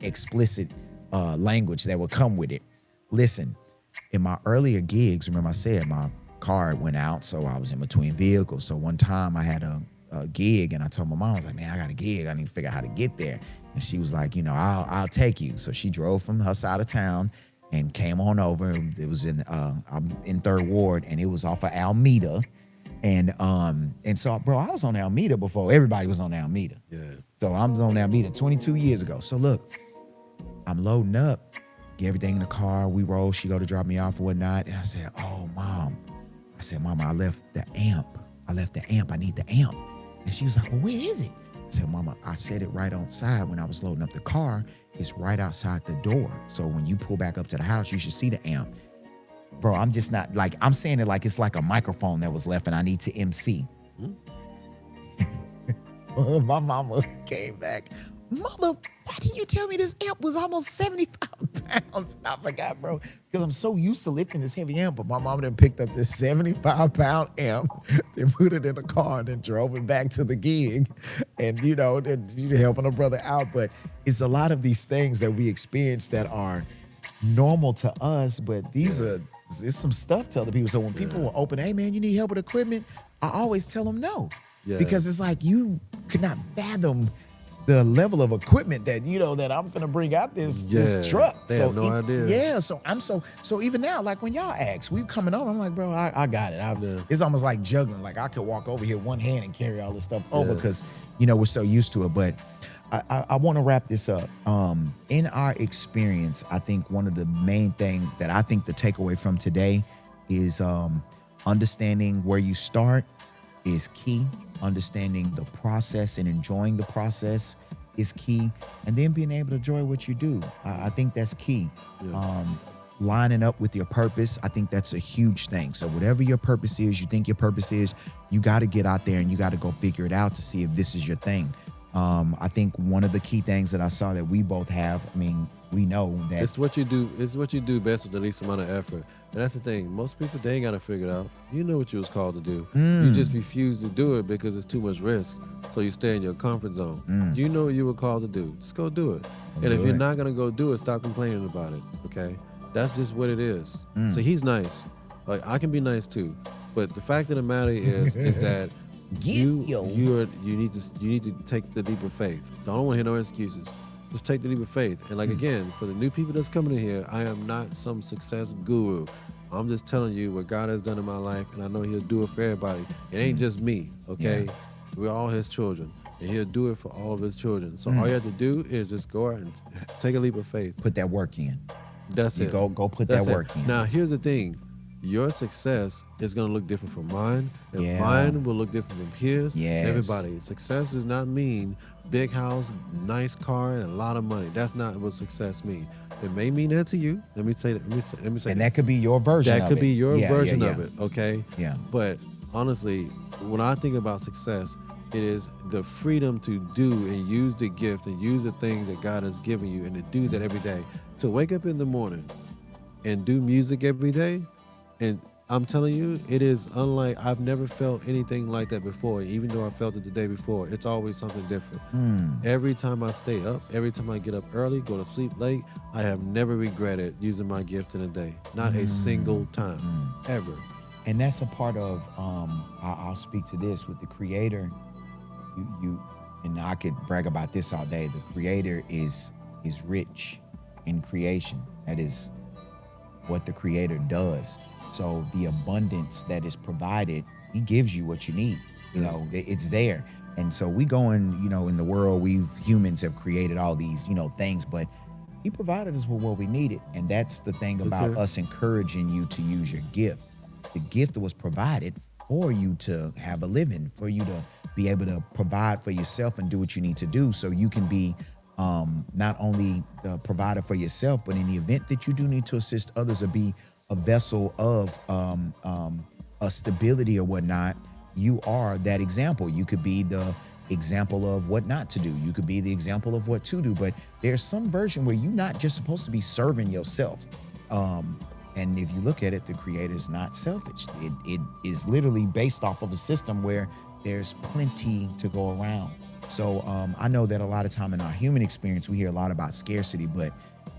explicit language that would come with it. Listen, in my earlier gigs, remember I said my car went out, so I was in between vehicles. So one time I had a gig, and I told my mom, I was like, man, I got a gig. I need to figure out how to get there. And she was like, I'll take you. So she drove from her side of town and came on over. It was I'm in Third Ward, and it was off of Alameda. And so, bro, I was on Alameda before everybody was on Alameda. Yeah. So I was on Alameda 22 years ago. So look, I'm loading up, get everything in the car. We roll. She go to drop me off or whatnot. And I said, oh, Mom. I said, Mama, I left the amp. I need the amp. And she was like, well, where is it? I said, Mama, I set it right outside when I was loading up the car. It's right outside the door. So when you pull back up to the house, you should see the amp. Bro, I'm just not, like, I'm saying it like it's like a microphone that was left and I need to MC. My mama came back. Mother, why didn't you tell me this amp was almost 75 pounds? I forgot, bro, because I'm so used to lifting this heavy amp. But my mama then picked up this 75-pound amp, then put it in the car, and then drove it back to the gig. And, then helping her brother out. But it's a lot of these things that we experience that are normal to us, but it's some stuff to other people. So when people will open, hey, man, you need help with equipment, I always tell them no. Yeah. Because it's like you could not fathom the level of equipment that that I'm gonna bring out this truck. They have no idea. Yeah, so I'm so even now, like when y'all ask, we coming over, I'm like, bro, I got it. It's almost like juggling. Like I could walk over here one hand and carry all this stuff over because we're so used to it. But I want to wrap this up. In our experience, I think one of the main thing that I think the takeaway from today is understanding where you start is key. Understanding the process and enjoying the process is key. And then being able to enjoy what you do. I think that's key. Yeah. Lining up with your purpose, I think that's a huge thing. So whatever your purpose is, you think your purpose is, you got to get out there and you got to go figure it out to see if this is your thing. I think one of the key things that I saw that we both have, we know that it's what you do best with the least amount of effort. And that's the thing. Most people, they ain't got to figure it out. You know what you was called to do. You just refuse to do it because it's too much risk. So you stay in your comfort zone. You know what you were called to do. Just go do it. And if you're not going to go do it, stop complaining about it. Okay? That's just what it is. So he's nice. Like, I can be nice too. But the fact of the matter is that you need to take the leap of faith. Don't want to hear no excuses. Just take the leap of faith. And again, for the new people that's coming in here, I am not some success guru. I'm just telling you what God has done in my life, and I know he'll do it for everybody. It ain't just me, okay? Yeah. We're all his children, and he'll do it for all of his children. So all you have to do is just go out and take a leap of faith. Put that work in. That's it. Go put that work in. Now, here's the thing. Your success is going to look different from mine, and mine will look different from his. Yes. Everybody. Success does not mean big house, nice car, and a lot of money. That's not what success means. It may mean that to you. Let me say that. Let me say and that could be your version of it. That could be your version of it, okay? Yeah. But honestly, when I think about success, it is the freedom to do and use the gift and use the thing that God has given you and to do that every day. To wake up in the morning and do music every day. And I'm telling you, it is unlike, I've never felt anything like that before. Even though I felt it the day before, it's always something different. Every time I stay up, every time I get up early, go to sleep late, I have never regretted using my gift in a day. Not a single time, ever. And that's a part of, I'll speak to this with the Creator. You and I could brag about this all day. The Creator is rich in creation. That is what the Creator does. So the abundance that is provided, he gives you what you need. It's there. And so we go in, in the world, we humans have created all these, things, but he provided us with what we needed. And that's the thing about us encouraging you to use your gift. The gift was provided for you to have a living, for you to be able to provide for yourself and do what you need to do so you can be not only the provider for yourself, but in the event that you do need to assist others or be a vessel of a stability or whatnot, you are that example. You could be the example of what not to do. You could be the example of what to do. But there's some version where you're not just supposed to be serving yourself. And if you look at it, the Creator is not selfish. It is literally based off of a system where there's plenty to go around. So I know that a lot of time in our human experience, we hear a lot about scarcity, but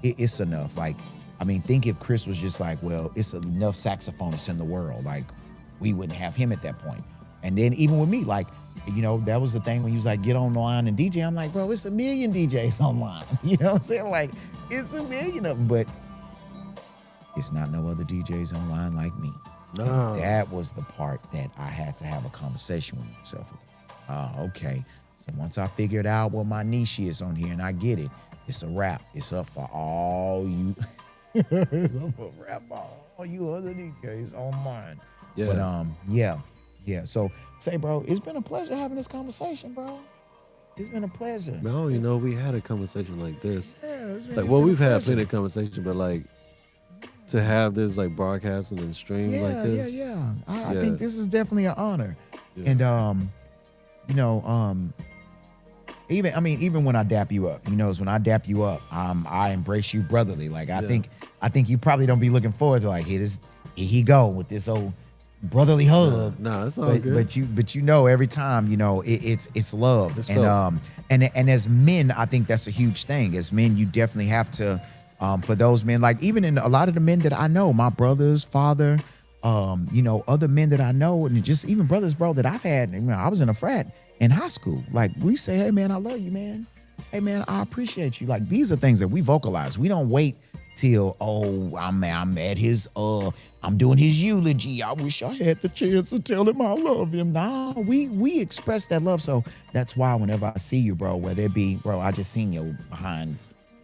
it's enough. Like, I mean, think if Chris was just like, well, it's enough saxophonists in the world. Like, we wouldn't have him at that point. And then even with me, like, you know, that was the thing when he was like, get online and DJ. I'm like, bro, it's 1 million DJs online. You know what I'm saying? Like, it's 1 million of them, but it's not no other DJs online like me. No. That was the part that I had to have a conversation with myself. Oh, okay. So once I figured out what my niche is on here and I get it, it's a wrap. It's up for all you. It's up for wrap for all you other DJs online. Yeah. But yeah. So say, bro, it's been a pleasure having this conversation, bro. It's been a pleasure. No, you know, we had a conversation like this. Yeah, Like, well, we've had plenty of conversation, but like to have this like broadcasting and streams like this. Yeah. I think this is definitely an honor. Yeah. And you know, even when I dap you up, you know, when I dap you up, I embrace you brotherly. Like I think you probably don't be looking forward to like here he go with this old brotherly hug. No, it's all good. But you know, every time, you know, it's love. It's and as men, I think that's a huge thing. As men, you definitely have to, for those men, like even in a lot of the men that I know, my brother's father, you know, other men that I know, and just even brothers, bro, that I've had. You know, I was in a frat in high school. Like we say, hey man, I love you, man. Hey man, I appreciate you. Like these are things that we vocalize. We don't wait till I'm at his I'm doing his eulogy. I wish I had the chance to tell him I love him. Nah, we express that love. So that's why whenever I see you, bro, whether it be, bro, I just seen you behind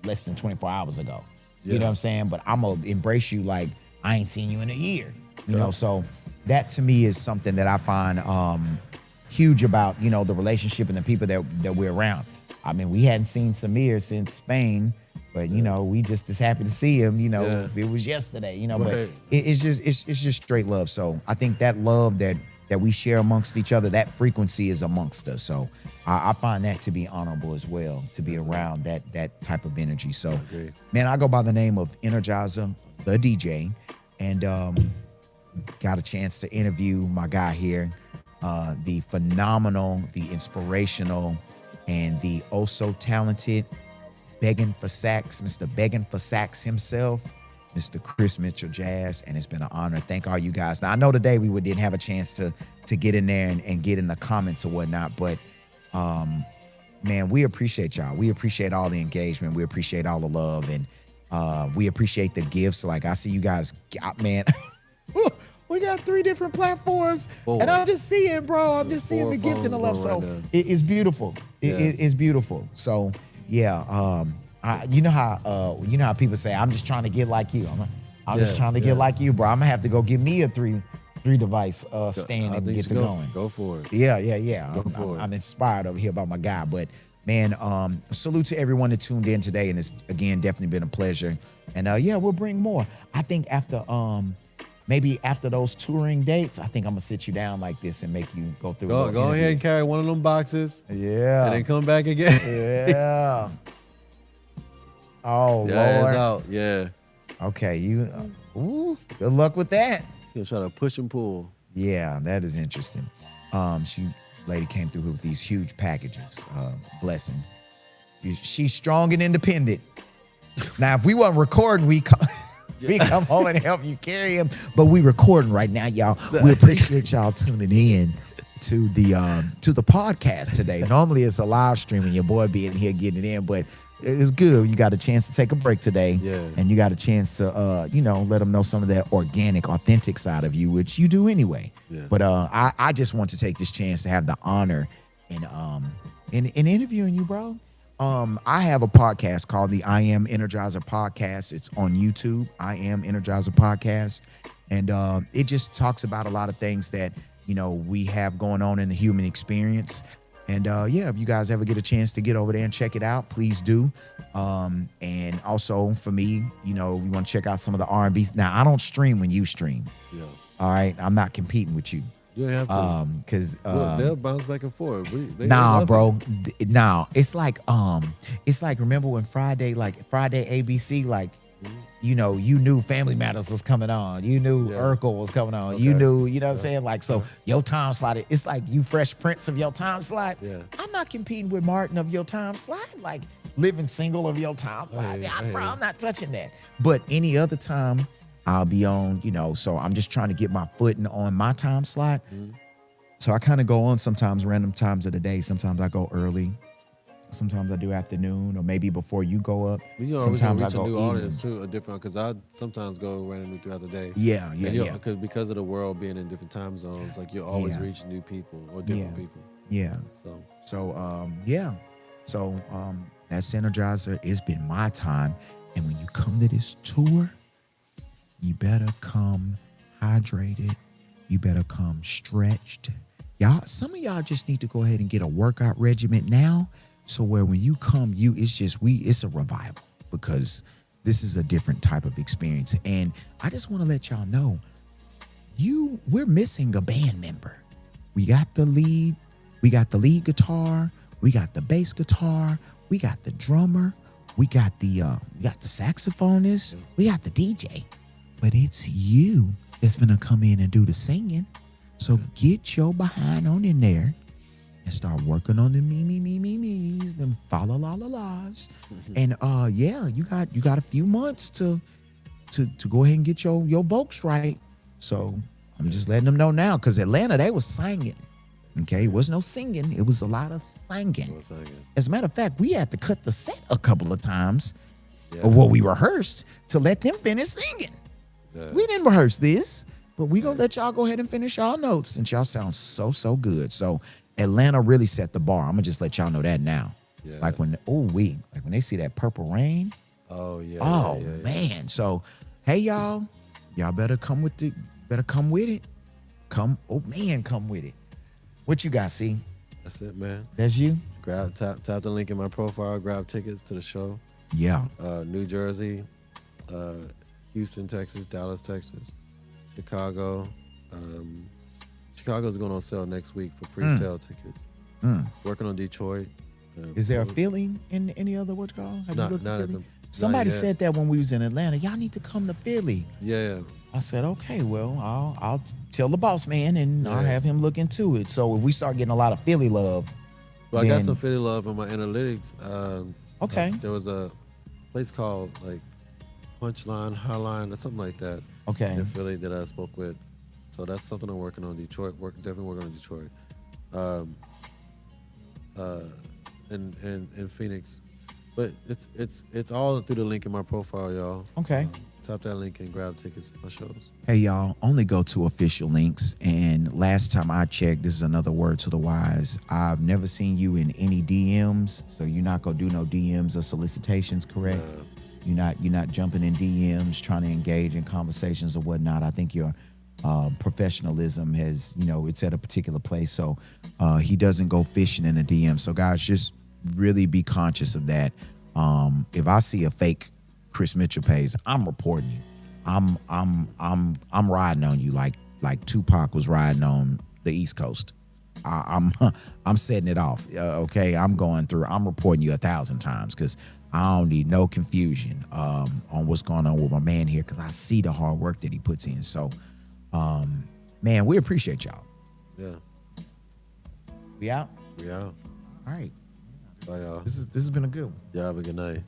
less than 24 hours ago. Yeah. You know what I'm saying? But I'm gonna embrace you like I ain't seen you in a year. You know, so that to me is something that I find huge about, you know, the relationship and the people that we're around. I mean, we hadn't seen Samir since Spain, but you know, we just as happy to see him, you know, if it was yesterday, you know, but it's just straight love. So I think that love that we share amongst each other, that frequency is amongst us. So I find that to be honorable as well, to be around that type of energy. So man, I go by the name of Energizer, the DJ, and got a chance to interview my guy here, the phenomenal, the inspirational, and the oh so talented begging for sax, Mr. Begging for Sax himself, Mr. Chris Mitchell Jazz, and it's been an honor. Thank all you guys. Now I know today we didn't have a chance to get in there and get in the comments or whatnot, but man, we appreciate y'all. We appreciate all the engagement. We appreciate all the love, and we appreciate the gifts. Like I see you guys, man. We got 3 different platforms, and I'm just seeing, bro. I'm just seeing the gift and the love. So it's beautiful. It's beautiful. So yeah, you know how people say, I'm just trying to get like you. I'm just trying to get like you, bro. I'm gonna have to go get me a three device stand and get to going. Go for it. Yeah. I'm inspired over here by my guy, but man, salute to everyone that tuned in today, and it's again definitely been a pleasure. And we'll bring more. I think after maybe after those touring dates, I think I'm gonna sit you down like this and make you go through. Go ahead and carry one of them boxes. Yeah. And then come back again. Yeah. Oh, Lord. It's out. Yeah. Okay. Good luck with that. He'll try to push and pull. Yeah, that is interesting. Lady came through with these huge packages. Blessing. She's strong and independent. Now, if we weren't recording, we come home and help you carry him. But we recording right now, y'all. We appreciate y'all tuning in to the podcast today. Normally it's a live stream and your boy being here getting it in, but it's good. You got a chance to take a break today, and you got a chance to let them know some of that organic, authentic side of you, which you do anyway. Yeah. But I just want to take this chance to have the honor in interviewing you, bro. I have a podcast called the I Am Energizer Podcast. It's on YouTube, I Am Energizer Podcast. And it just talks about a lot of things that, we have going on in the human experience. And if you guys ever get a chance to get over there and check it out, please do. And also for me, we want to check out some of the R&B. Now, I don't stream when you stream. Yeah. All right. I'm not competing with you. You have to, because they'll bounce back and forth. Nah, bro. It's like remember when Friday ABC, like, you knew Family Matters was coming on. You knew Urkel was coming on. Okay. You knew, what I'm saying? Like, so your time slot, it's like you Fresh Prince of your time slot. Yeah. I'm not competing with Martin of your time slot. Like, living single of your time slot. I hear Yeah, you. bro, I'm not touching that. But any other time, I'll be on, so I'm just trying to get my foot on my time slot. Mm-hmm. So I kind of go on sometimes random times of the day. Sometimes I go early. Sometimes I do afternoon, or maybe before you go up. We can Sometimes I reach a go new evening. audience too, a different, because I sometimes go randomly throughout the day. Yeah. Because of the world being in different time zones, like you always Yeah. reach new people or different people. Yeah. So So that Synergizer, it's been my time. And when you come to this tour, you better come hydrated. You better come stretched. Y'all, some of y'all just need to go ahead and get a workout regimen now. So where when you come, it's a revival, because this is a different type of experience. And I just want to let y'all know, we're missing a band member. We got the lead guitar, we got the bass guitar, we got the drummer, we got the saxophonist, we got the DJ. But it's you that's gonna come in and do the singing. So get your behind on in there and start working on the me's, them fa la la la las. And you got a few months to go ahead and get your vocals right. So I'm just letting them know now, because Atlanta, they was singing. Okay, it was no singing, it was a lot of singing. As a matter of fact, we had to cut the set a couple of times of what we rehearsed to let them finish singing. We didn't rehearse this, but we gonna let y'all go ahead and finish y'all notes, since y'all sound so good. So Atlanta really set the bar. I'm gonna just let y'all know that now. Yeah. Like when they see that Purple Rain. Oh yeah. Oh man. So hey y'all better come with it. Come with it. Come with it. What you got, C? That's it, man. That's you? Tap the link in my profile, grab tickets to the show. Yeah. New Jersey, Houston, Texas, Dallas, Texas, Chicago. Chicago's going on sale next week for pre-sale tickets. Working on Detroit. Is there a feeling in any other what's called? Have you looked at Philly? Somebody not yet. said that when we was in Atlanta. Y'all need to come to Philly. Yeah. I said, okay, well, I'll tell the boss man, and I'll have him look into it. So if we start getting a lot of Philly love, Well, I got some Philly love in my analytics. Okay. There was a place called like Punchline, Highline, or something like that. Okay. In Philly that I spoke with. So that's something I'm working on. Detroit, definitely working on Detroit. In Phoenix, but it's all through the link in my profile, y'all. Okay. Tap that link and grab tickets to my shows. Hey, y'all, only go to official links. And last time I checked, this is another word to the wise, I've never seen you in any DMs, so you're not gonna do no DMs or solicitations, correct? You're not jumping in DMs trying to engage in conversations or whatnot. I think your professionalism has, it's at a particular place. So he doesn't go fishing in the DM. So guys, just really be conscious of that. If I see a fake Chris Mitchell page, I'm reporting you. I'm riding on you like Tupac was riding on the East Coast. I'm setting it off. Okay, I'm reporting you 1,000 times, because I don't need no confusion on what's going on with my man here, because I see the hard work that he puts in. So, man, we appreciate y'all. Yeah. We out? We out. All right. Bye, y'all. This has been a good one. Y'all have a good night.